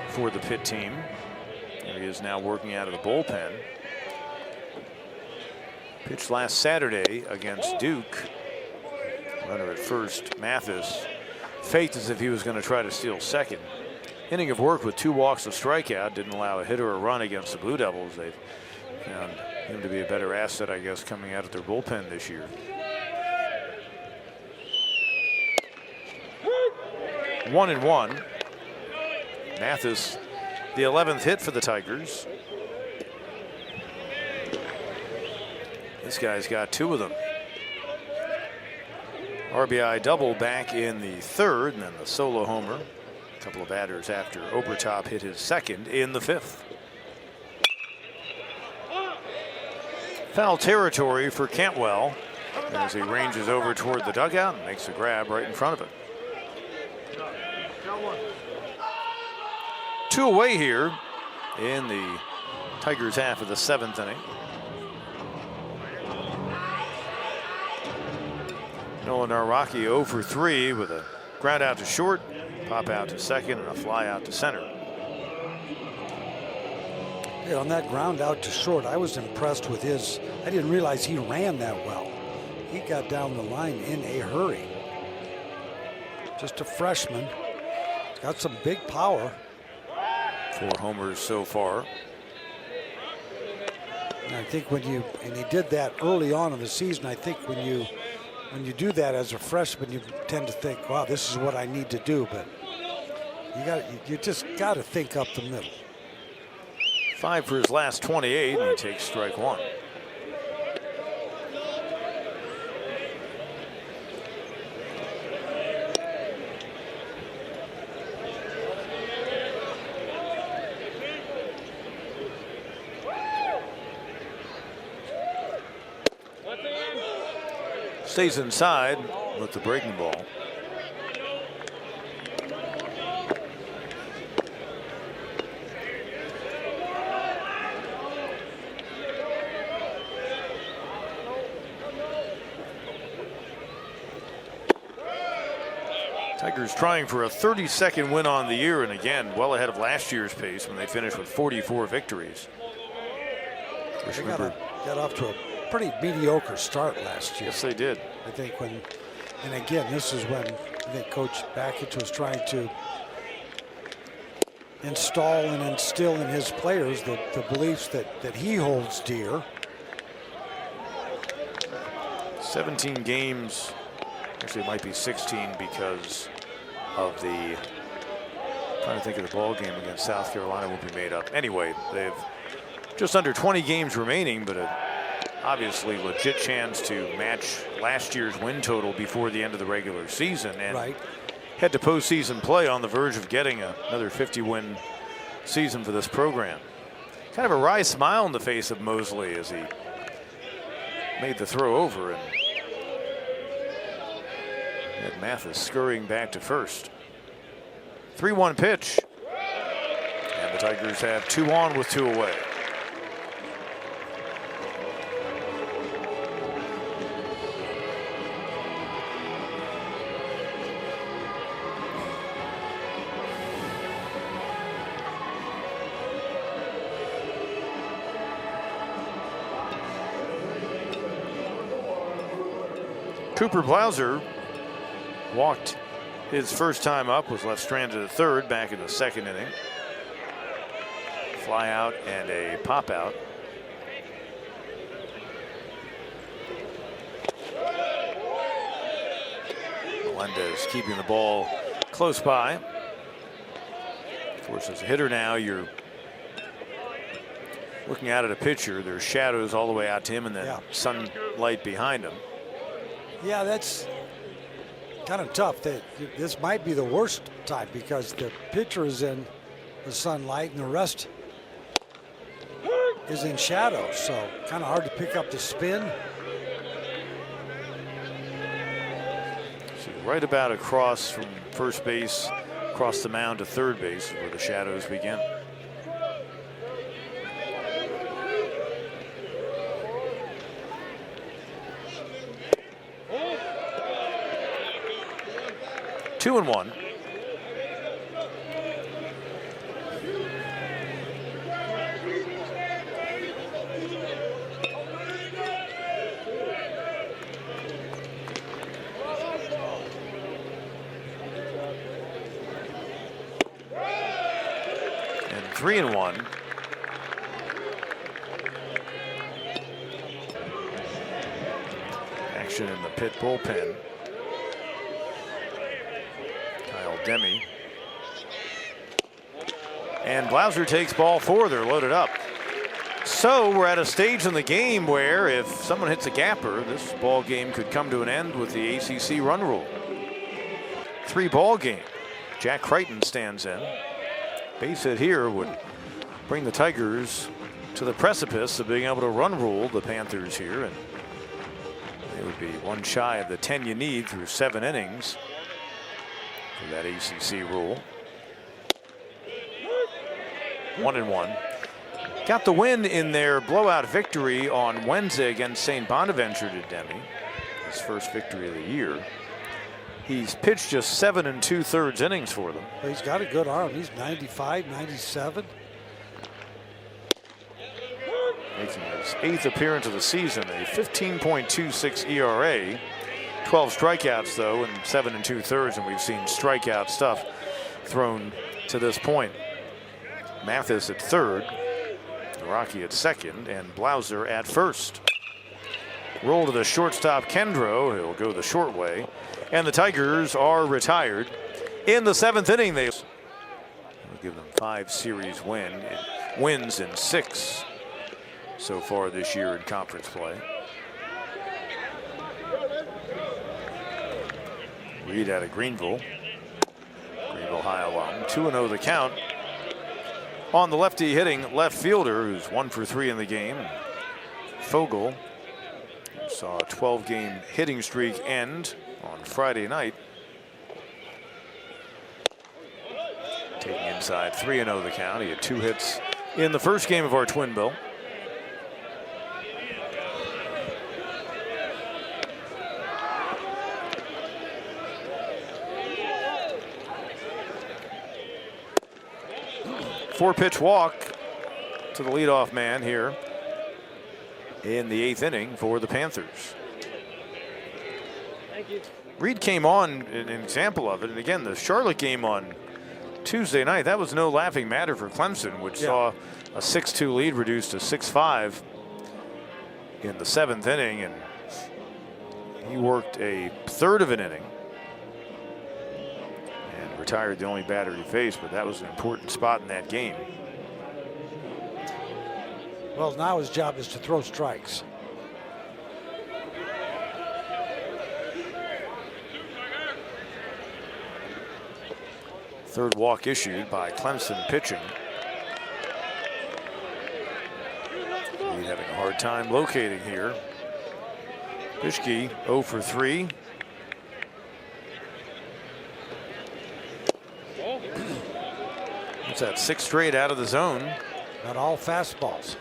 for the Pitt team. He is now working out of the bullpen. Pitched last Saturday against Duke. Runner at first, Mathis faked as if he was going to try to steal second. Inning of work with 2 walks, a strikeout, didn't allow a hit or a run against the Blue Devils. They've found him to be a better asset, I guess, coming out of their bullpen this year. 1-1. Mathis, the 11th hit for the Tigers. This guy's got 2 of them. RBI double back in the 3rd, and then the solo homer. A couple of batters after Obertop hit his 2nd in the 5th. Foul territory for Cantwell as he ranges over toward the dugout and makes a grab right in front of it. 2 away here in the Tigers' half of the 7th inning. Nolan Araki 0 for 3 with a ground out to short, pop out to second, and a fly out to center. Yeah, on that ground out to short, I was impressed with his. I didn't realize he ran that well. He got down the line in a hurry. Just a freshman. He's got some big power. 4 homers so far. And I think when you, and he did that early on in the season, I think when you do that as a freshman, you tend to think, wow, this is what I need to do. But you just got to think up the middle. 5 for his last 28, and he takes strike 1. Stays inside with the breaking ball. Tigers trying for a 32nd win on the year, and again, well ahead of last year's pace when they finished with 44 victories. They got off to a pretty mediocre start last year. Yes, they did. I think and again, this is when I think Coach Bakich was trying to install and instill in his players the beliefs that he holds dear. 17 games, actually it might be 16 because of the, trying to think of the ball game against South Carolina will be made up. Anyway, they've just under 20 games remaining, but obviously legit chance to match last year's win total before the end of the regular season, and head to postseason play on the verge of getting another 50-win season for this program. Kind of a wry smile on the face of Mosley as he made the throw over, and had Mathis scurrying back to first. 3-1 pitch, and the Tigers have 2 on with 2 away. Cooper Blauser walked his first time up, was left stranded at 3rd back in the 2nd inning. Fly out and a pop out. Melendez keeping the ball close by. Of course, as a hitter now, you're looking out at a pitcher. There's shadows all the way out to him and then sunlight behind him. Yeah, that's kind of tough. This might be the worst time because the pitcher is in the sunlight and the rest is in shadow. So kind of hard to pick up the spin. So right about across from first base, across the mound to third base is where the shadows begin. Two and one. 3-1. Action in the Pitt bullpen. Kyle Demme. And Blauser takes ball 4. They're loaded up. So we're at a stage in the game where if someone hits a gapper, this ball game could come to an end with the ACC run rule. 3-ball game. Jack Crichton stands in. Base hit here would bring the Tigers to the precipice of being able to run rule the Panthers here, and they would be one shy of the 10 you need through 7 innings for that ACC rule. 1-1. Got the win in their blowout victory on Wednesday against St. Bonaventure to Demme. His first victory of the year. He's pitched just 7 2/3 innings for them. Well, he's got a good arm. He's 95, 97. Making his 8th appearance of the season, a 15.26 ERA. 12 strikeouts, though, and 7 2/3, and we've seen strikeout stuff thrown to this point. Mathis at third, Rocky at second, and Blauser at first. Roll to the shortstop, Kendro. He'll go the short way. And the Tigers are retired. In the 7th inning, they'll give them 5 series wins in 6 so far this year in conference play. Reed out of Greenville. Greenville high alum. 2-0 the count on the lefty hitting left fielder, who's 1 for 3 in the game. Fogel saw a 12-game hitting streak end on Friday night. Taking inside, 3-0 the count. He had 2 hits in the first game of our twin bill. Four-pitch walk to the leadoff man here in the 8th inning for the Panthers. Thank you. Reed came on, an example of it, and again, the Charlotte game on Tuesday night, that was no laughing matter for Clemson, which saw a 6-2 lead reduced to 6-5 in the 7th inning, and he worked a third of an inning and retired the only batter he faced, but that was an important spot in that game. Well, now his job is to throw strikes. Third walk issued by Clemson pitching. Reed having a hard time locating here. Pischke 0 for 3. What's that, 6 straight out of the zone? Not all fastballs.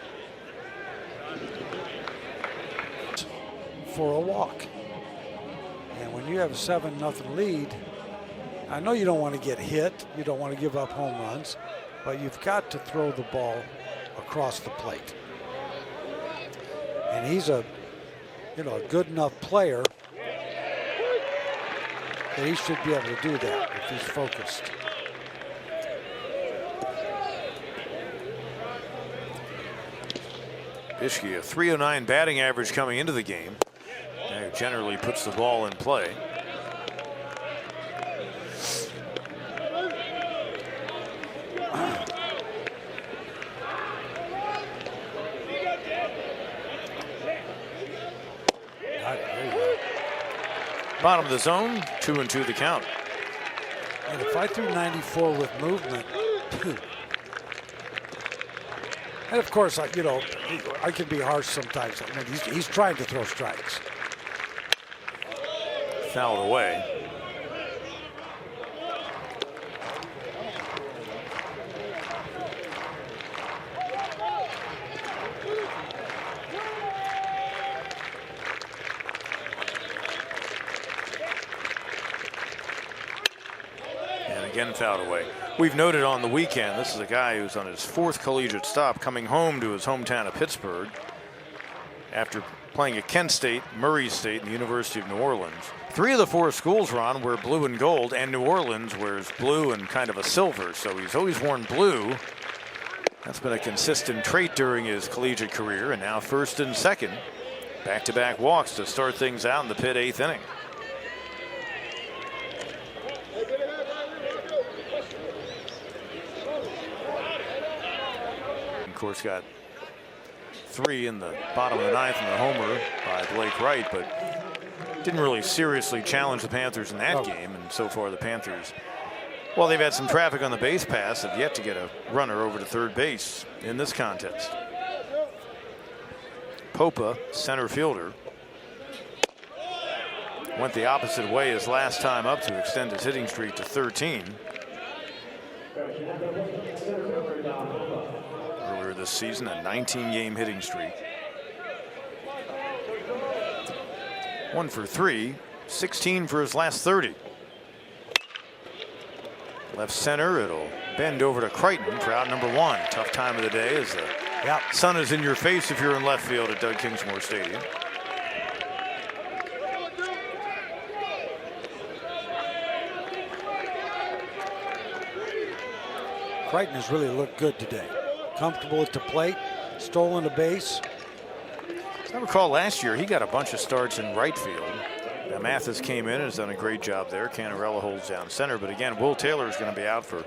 For a walk. And when you have a 7-0 lead, I know you don't want to get hit, you don't want to give up home runs, but you've got to throw the ball across the plate. And he's a good enough player that he should be able to do that if he's focused. Pischke, a .309 batting average coming into the game. That generally puts the ball in play. Bottom of the zone, 2-2 the count. And if I threw 94 with movement, and of course, I can be harsh sometimes. I mean, he's trying to throw strikes. Fouled away. Again fouled away. We've noted on the weekend, this is a guy who's on his 4th collegiate stop coming home to his hometown of Pittsburgh after playing at Kent State, Murray State, and the University of New Orleans. 3 of the 4 schools Ron wear blue and gold, and New Orleans wears blue and kind of a silver, so he's always worn blue That's been a consistent trait during his collegiate career, and now first and second. Back-to-back walks to start things out in the Pitt 8th inning. Of course, got 3 in the bottom of the 9th and the homer by Blake Wright, but didn't really seriously challenge the Panthers in that game. And so far the Panthers, well, they've had some traffic on the base pass, have yet to get a runner over to third base in this contest. Popa, center fielder, went the opposite way his last time up to extend his hitting streak to 13. Earlier this season, a 19-game hitting streak. 1 for 3, 16 for his last 30. Left center, it'll bend over to Crichton for out number 1. Tough time of the day as the sun is in your face if you're in left field at Doug Kingsmore Stadium. Crichton has really looked good today. Comfortable at the plate, stolen a base. As I recall last year, he got a bunch of starts in right field. Now Mathis came in and has done a great job there. Canarella holds down center, but again, Will Taylor is going to be out for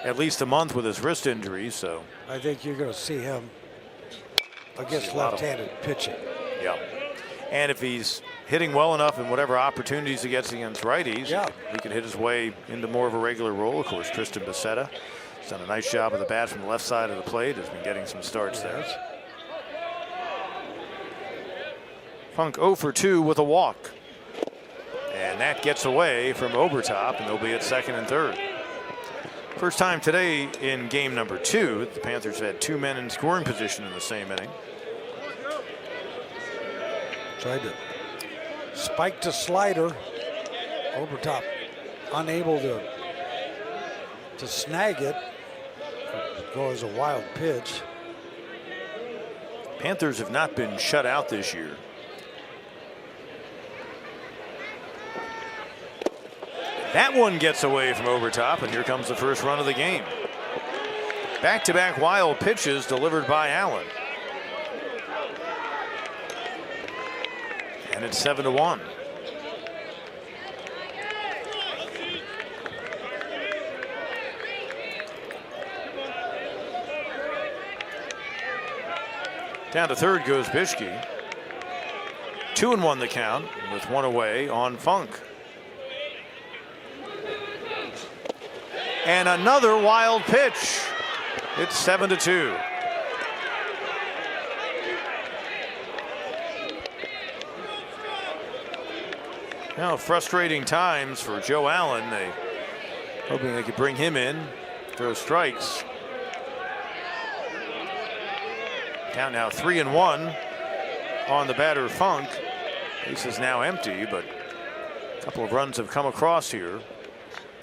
at least a month with his wrist injury, so I think you're going to see him against left-handed pitching. Yeah, and if he's hitting well enough in whatever opportunities he gets against righties, he can hit his way into more of a regular role. Of course, Tristan Becerra has done a nice job of the bat from the left side of the plate, has been getting some starts there. Funk 0 for 2 with a walk. And that gets away from Obertop, and they'll be at second and third. First time today in game number 2. The Panthers had 2 men in scoring position in the same inning. Tried to spike to slider. Obertop unable to snag it. Go as a wild pitch. Panthers have not been shut out this year. That one gets away from Obertop, and here comes the first run of the game. Back-to-back wild pitches delivered by Allen. And it's 7-1. Down to third goes Bischke. 2-1 the count with 1 away on Funk. And another wild pitch. It's 7-2. Now frustrating times for Joe Allen. They hoping they could bring him in, throw strikes. Count now 3-1 on the batter Funk. Base is now empty, but a couple of runs have come across here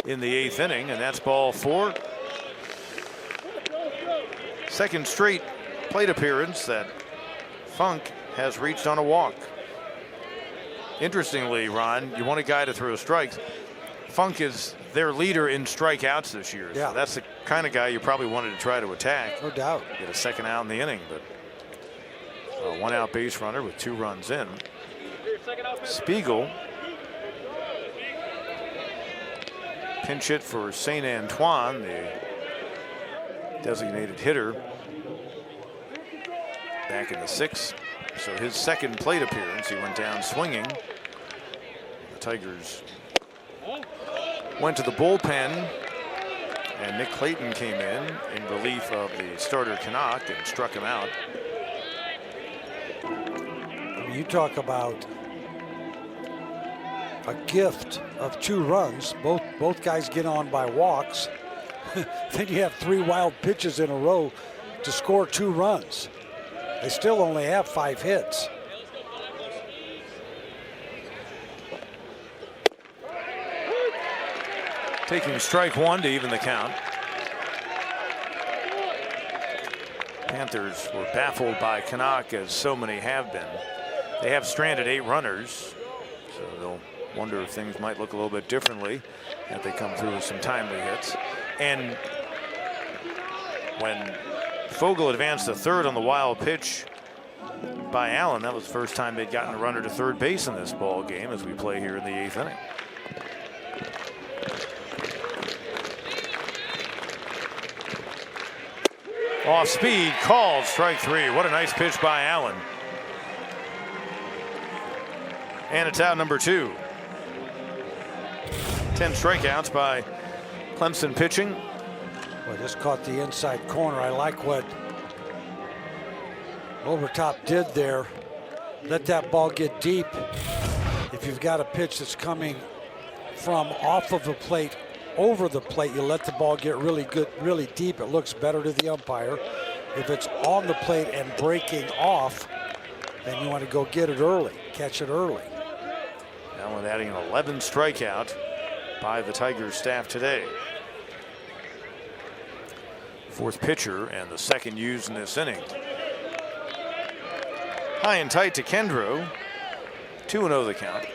in the 8th inning, and that's ball 4. Second straight plate appearance that Funk has reached on a walk. Interestingly, Ron, you want a guy to throw strikes. Funk is their leader in strikeouts this year. So that's the kind of guy you probably wanted to try to attack. No doubt. Get a second out in the inning, but a 1-out base runner with 2 runs in. Spiegel pinch hit for St. Antoine, the designated hitter, back in the 6th. So his second plate appearance, he went down swinging. The Tigers went to the bullpen, and Nick Clayton came in relief of the starter Canuck and struck him out. You talk about a gift of 2 runs. Both guys get on by walks. Then you have 3 wild pitches in a row to score 2 runs. They still only have 5 hits. Taking strike 1 to even the count. Panthers were baffled by Canuck, as so many have been. They have stranded 8 runners, so they'll wonder if things might look a little bit differently if they come through with some timely hits. And when Fogel advanced to third on the wild pitch by Allen. That was the first time they'd gotten a runner to third base in this ball game as we play here in the 8th inning. Off speed, called, strike 3. What a nice pitch by Allen. And it's out number 2. 10 strikeouts by Clemson pitching. Well, just caught the inside corner. I like what Overtop did there. Let that ball get deep. If you've got a pitch that's coming from off of the plate over the plate, you let the ball get really good, really deep. It looks better to the umpire. If it's on the plate and breaking off, then you want to go get it early, catch it early. Allen adding an 11th strikeout by the Tigers staff today. 4th pitcher and the 2nd used in this inning. High and tight to Kendro. 2-0 the count.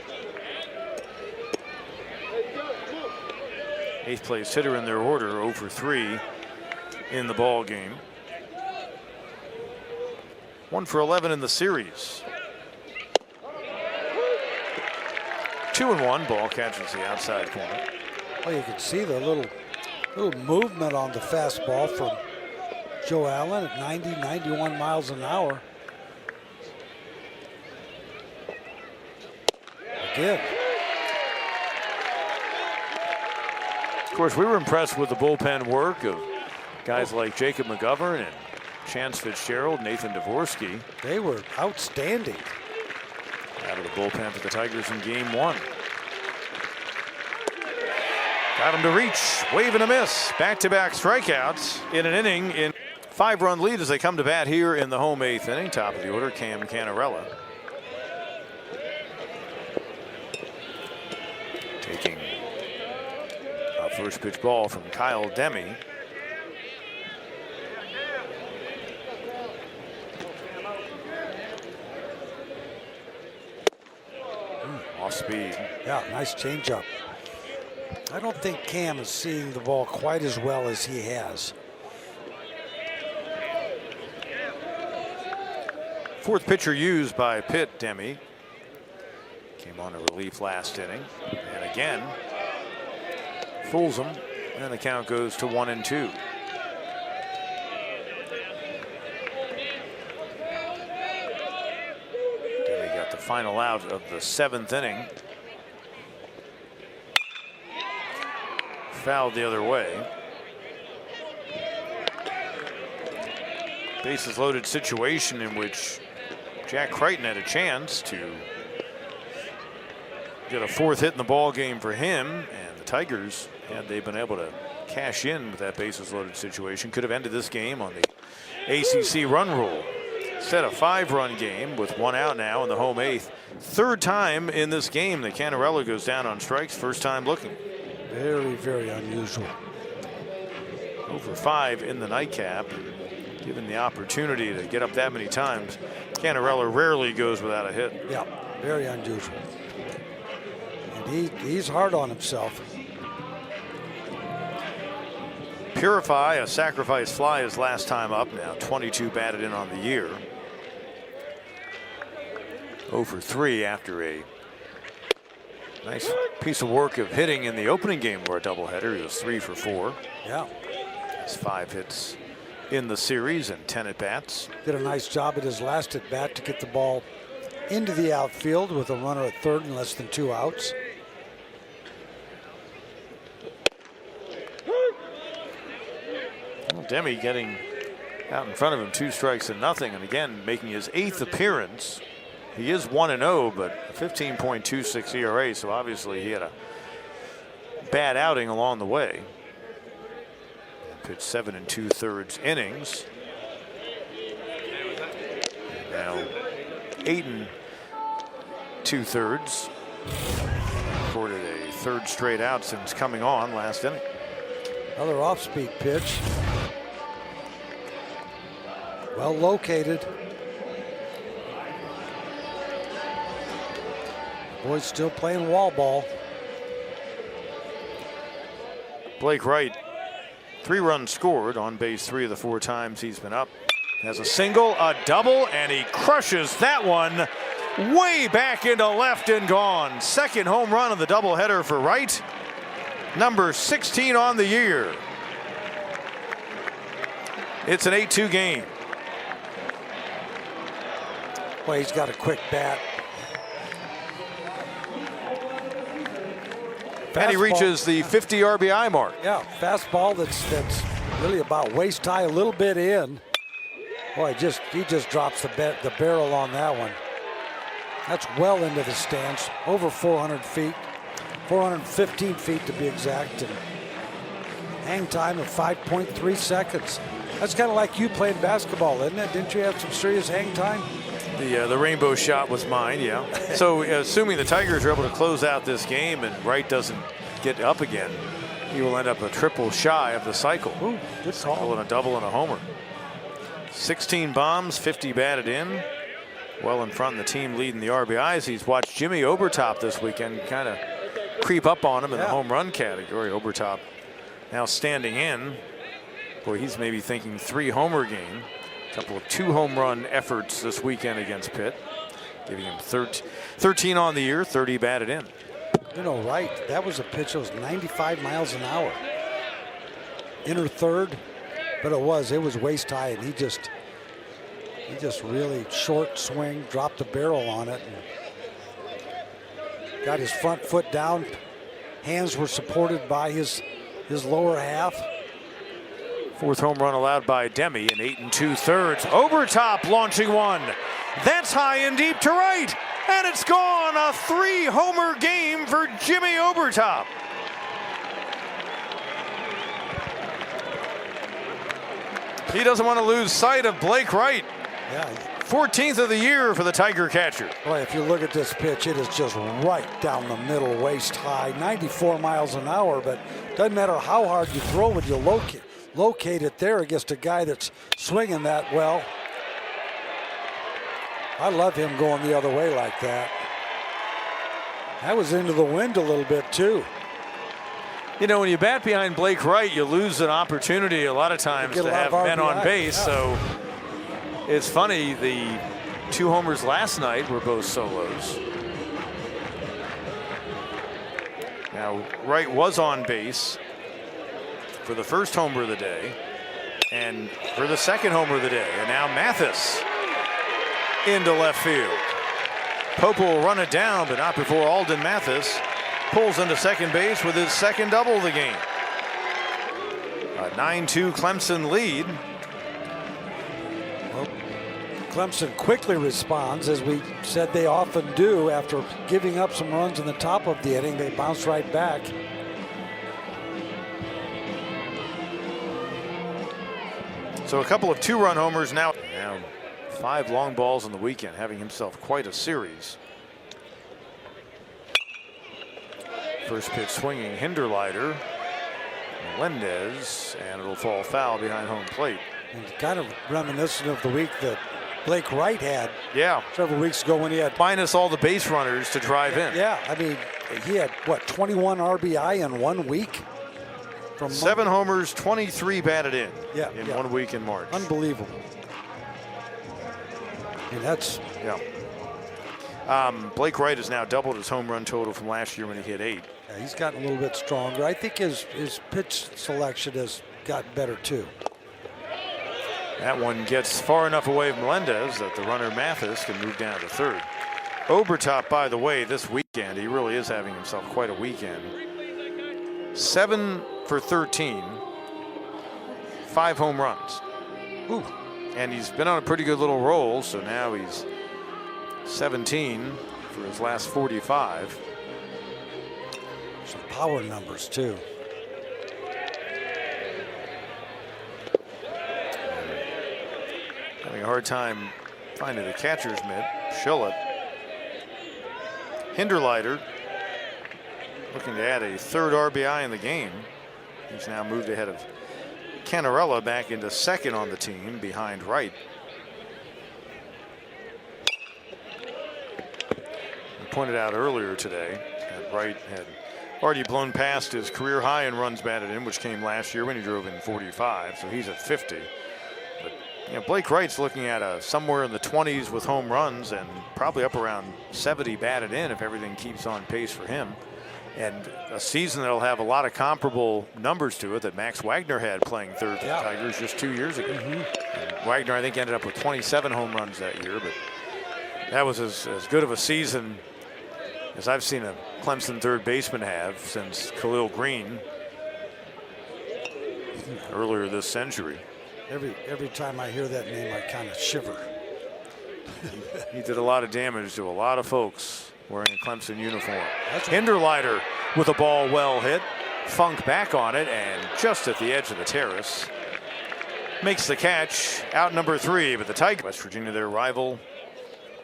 8th place hitter in their order, 0 for 3 in the ball game. 1 for 11 in the series. 2-1, ball catches the outside corner. Well, you can see the little movement on the fastball from Joe Allen at 90, 91 miles an hour. Again. Of course, we were impressed with the bullpen work of guys like Jacob McGovern and Chance Fitzgerald, Nathan Dvorsky. They were outstanding. Out of the bullpen for the Tigers in game 1. Got him to reach, wave and a miss. Back-to-back strikeouts in an inning in 5-run lead as they come to bat here in the home 8th inning. Top of the order, Cam Canarella. Taking a first pitch ball from Kyle Demme. Off speed. Yeah, nice changeup. I don't think Cam is seeing the ball quite as well as he has. 4th pitcher used by Pitt, Demme. Came on to relief last inning. And again, fools him. And the count goes to 1-2. Demme got the final out of the 7th inning. Fouled the other way. Bases loaded situation in which Jack Crichton had a chance to get a 4th hit in the ball game for him, and the Tigers, had they been able to cash in with that bases loaded situation, could have ended this game on the ACC run rule. Instead, a 5-run game with 1 out now in the home 8th. 3rd time in this game that Canarella goes down on strikes, first time looking. Very, very unusual. Over 5 in the nightcap. Given the opportunity to get up that many times, Canarella rarely goes without a hit. Yeah, very unusual. And he's hard on himself. Purify, a sacrifice fly, his last time up now. 22 batted in on the year. 0 for 3 after a nice piece of work of hitting in the opening game for a doubleheader. He was 3 for 4. Yeah. That's 5 hits in the series and 10 at bats. Did a nice job at his last at bat to get the ball into the outfield with a runner at 3rd and less than 2 outs. Well, Demme getting out in front of him, 2 strikes and nothing, and again making his 8th appearance. He is 1-0, but 15.26 ERA, so obviously he had a bad outing along the way. Pitched 7 2/3 innings. And now 8 2/3. Recorded a 3rd straight out since coming on last inning. Another off-speed pitch. Well located. Boys still playing wall ball. Blake Wright 3 runs scored, on base 3 of the 4 times he's been up. Has a single, a double, and he crushes that one way back into left and gone. Second home run of the doubleheader for Wright. Number 16 on the year. It's an 8-2 game. Well, he's got a quick bat. And he reaches the 50 RBI mark. Yeah, fastball that's really about waist high, a little bit in. Boy, he just drops the barrel on that one. That's well into the stands, over 400 feet, 415 feet to be exact, and hang time of 5.3 seconds. That's kind of like you playing basketball, isn't it? Didn't you have some serious hang time? The rainbow shot was mine, yeah. So assuming the Tigers are able to close out this game and Wright doesn't get up again, he will end up a triple shy of the cycle. Ooh, good call. And a double and a homer. 16 bombs, 50 batted in. Well in front of the team leading the RBIs. He's watched Jimmy Obertop this weekend kind of creep up on him in the home run category. Obertop now standing in. Boy, he's maybe thinking 3 homer game. A couple of 2 home run efforts this weekend against Pitt, giving him 13 on the year, 30 batted in. You know, Wright, that was a pitch that was 95 miles an hour. Inner third, but it was waist high, and he just really short swing, dropped the barrel on it, and got his front foot down. Hands were supported by his lower half. 4th home run allowed by Demi in 8 2/3. Obertop launching one. That's high and deep to right. And it's gone. A 3-homer game for Jimmy Obertop. He doesn't want to lose sight of Blake Wright. Yeah. 14th of the year for the Tiger catcher. Boy, if you look at this pitch, it is just right down the middle, waist high, 94 miles an hour, but doesn't matter how hard you throw it, you locate it there against a guy that's swinging that well. I love him going the other way like that. That was into the wind a little bit too. You know, when you bat behind Blake Wright, you lose an opportunity a lot of times to have men on base. Yeah. So it's funny, the 2 homers last night were both solos. Now, Wright was on base for the first homer of the day and for the second homer of the day. And now Mathis into left field. Pope will run it down, but not before Alden Mathis pulls into second base with his second double of the game. A 9-2 Clemson lead. Well, Clemson quickly responds, as we said they often do. After giving up some runs in the top of the inning, they bounce right back. So a couple of 2-run homers now. 5 long balls on the weekend, having himself quite a series. First pitch swinging, Hinderleiter, Melendez, and it'll fall foul behind home plate. And kind of reminiscent of the week that Blake Wright had. Yeah. Several weeks ago when he had minus all the base runners to drive in. Yeah, I mean, he had what, 21 RBI in 1 week. From 7 homers, 23 batted in. Yeah, in 1 week in March. Unbelievable. And that's Blake Wright has now doubled his home run total from last year when he hit 8. Yeah, he's gotten a little bit stronger. I think his pitch selection has gotten better too. That one gets far enough away from Melendez that the runner Mathis can move down to third. Obertop, by the way, this weekend, he really is having himself quite a weekend. 7 for 13, 5 home runs. Ooh. And he's been on a pretty good little roll, so now he's 17 for his last 45. Some power numbers too. Having a hard time finding the catcher's mitt. Shillett. Hinderleiter looking to add a 3rd RBI in the game. He's now moved ahead of Canarella back into second on the team behind Wright. We pointed out earlier today that Wright had already blown past his career high in runs batted in, which came last year when he drove in 45. So he's at 50. But Blake Wright's looking at somewhere in the 20s with home runs and probably up around 70 batted in if everything keeps on pace for him. And a season that'll have a lot of comparable numbers to it that Max Wagner had playing third for the Tigers just 2 years ago. Wagner, I think, ended up with 27 home runs that year, but that was as good of a season as I've seen a Clemson third baseman have since Khalil Green earlier this century. Every time I hear that name, I kind of shiver. He did a lot of damage to a lot of folks wearing a Clemson uniform. Hinderleiter with a ball well hit. Funk back on it, and just at the edge of the terrace makes the catch. Out number 3, but the Tigers, West Virginia, their rival,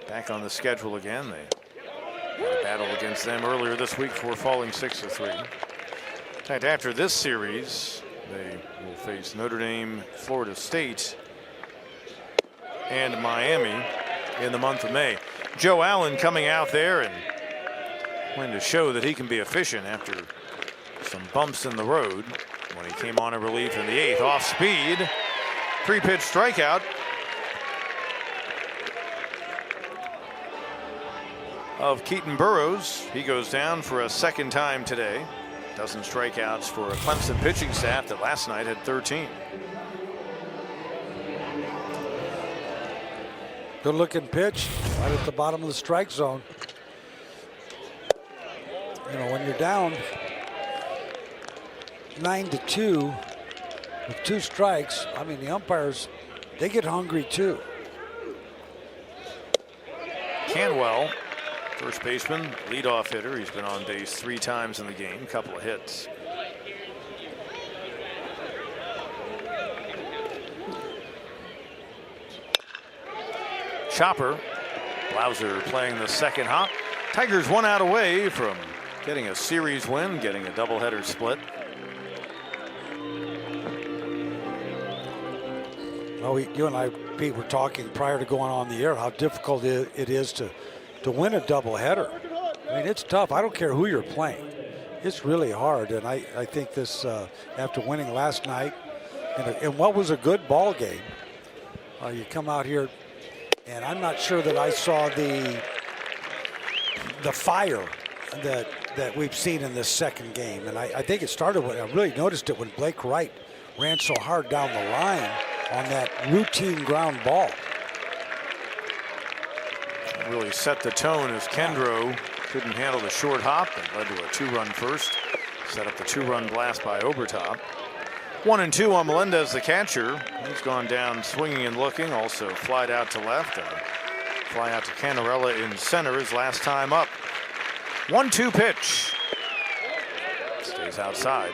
back on the schedule again. They had a battle against them earlier this week before falling 6-3. In fact, after this series, they will face Notre Dame, Florida State, and Miami in the month of May. Joe Allen coming out there and going to show that he can be efficient after some bumps in the road when he came on in relief in the 8th. Off speed, 3-pitch strikeout. Of Keaton Burrows. He goes down for a second time today. Dozen strikeouts for a Clemson pitching staff that last night had 13. Good looking pitch right at the bottom of the strike zone. When you're down 9-2 with 2 strikes, I mean, the umpires, they get hungry too. Canwell, first baseman, leadoff hitter. He's been on base 3 times in the game, a couple of hits. Chopper, Blauser playing the second hop. Tigers 1 out away from getting a series win, getting a doubleheader split. Well, you and I, Pete, were talking prior to going on the air how difficult it is to win a doubleheader. I mean, it's tough. I don't care who you're playing. It's really hard, and I think this, after winning last night, in what was a good ball game, you come out here, and I'm not sure that I saw the fire that we've seen in this second game. And I think it started when I really noticed it when Blake Wright ran so hard down the line on that routine ground ball. Really set the tone as Kendrow couldn't handle the short hop and led to a 2-run first. Set up the 2-run blast by Obertop. 1-2 on Melendez, the catcher. He's gone down swinging and looking. Also flied out to left and fly out to Canarella in center his last time up. 1-2 pitch. Stays outside.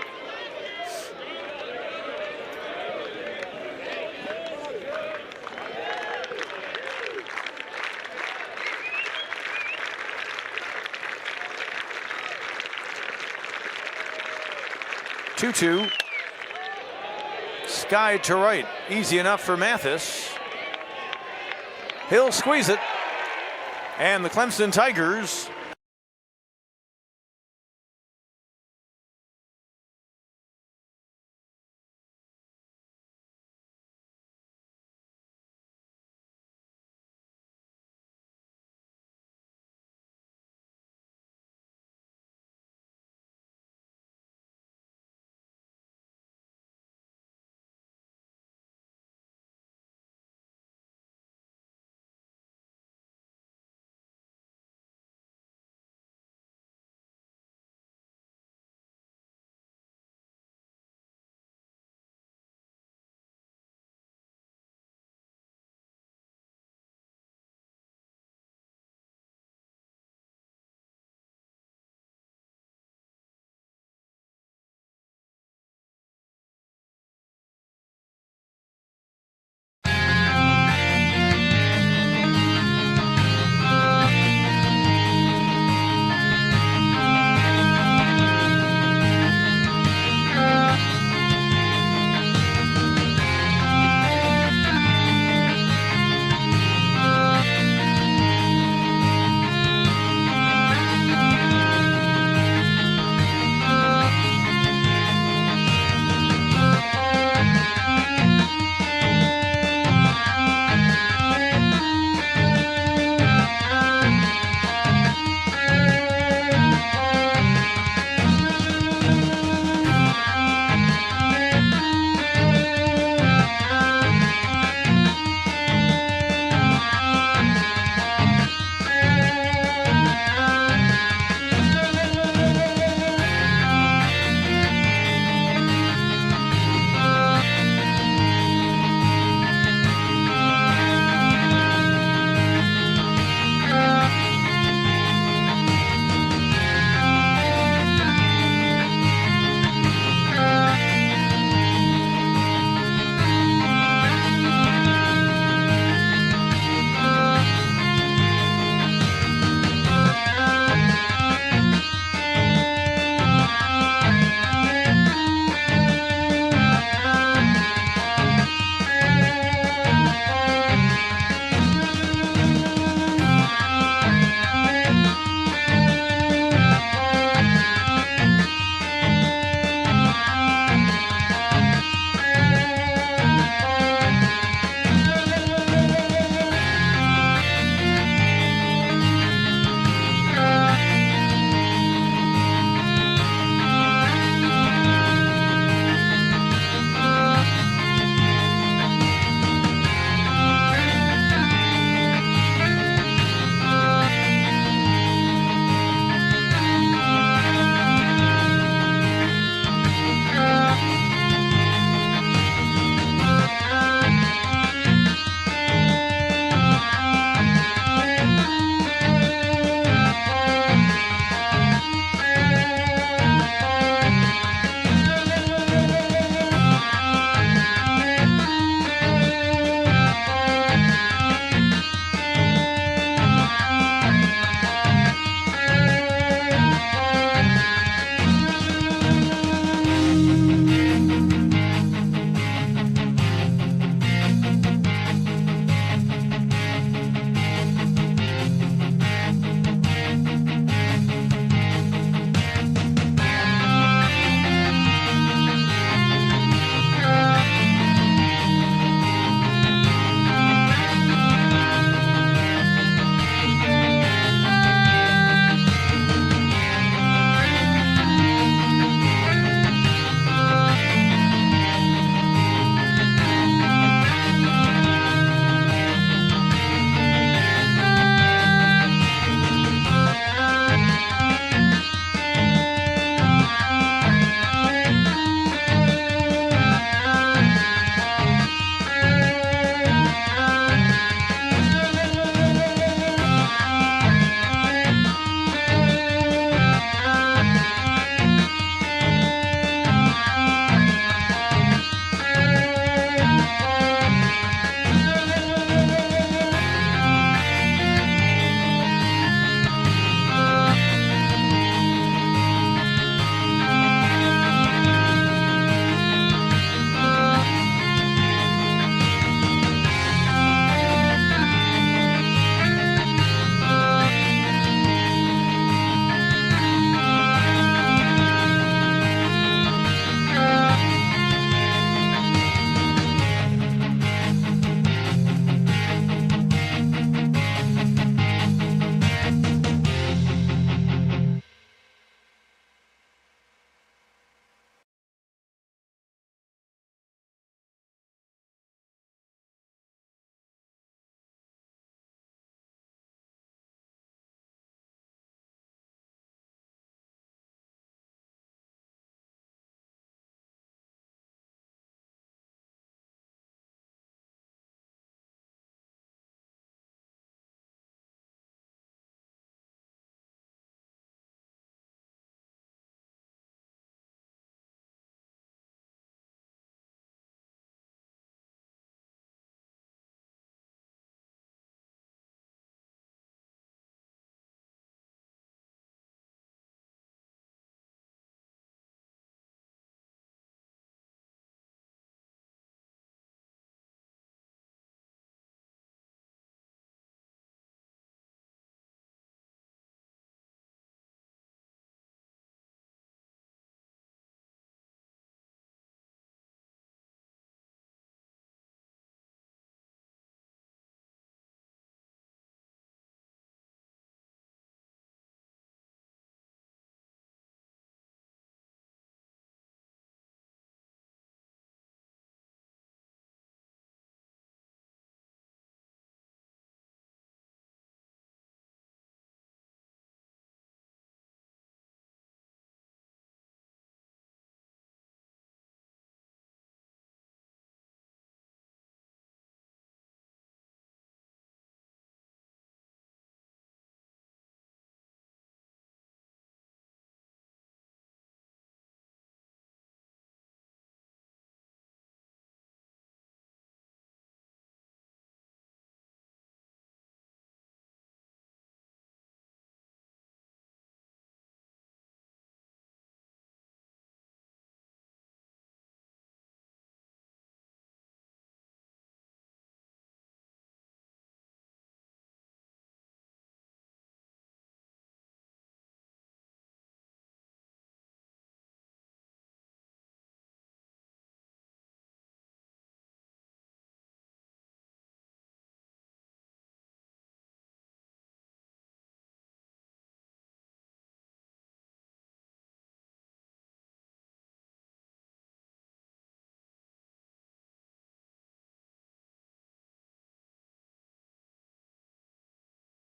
Two. Sky to right. Easy enough for Mathis. He'll squeeze it. And the Clemson Tigers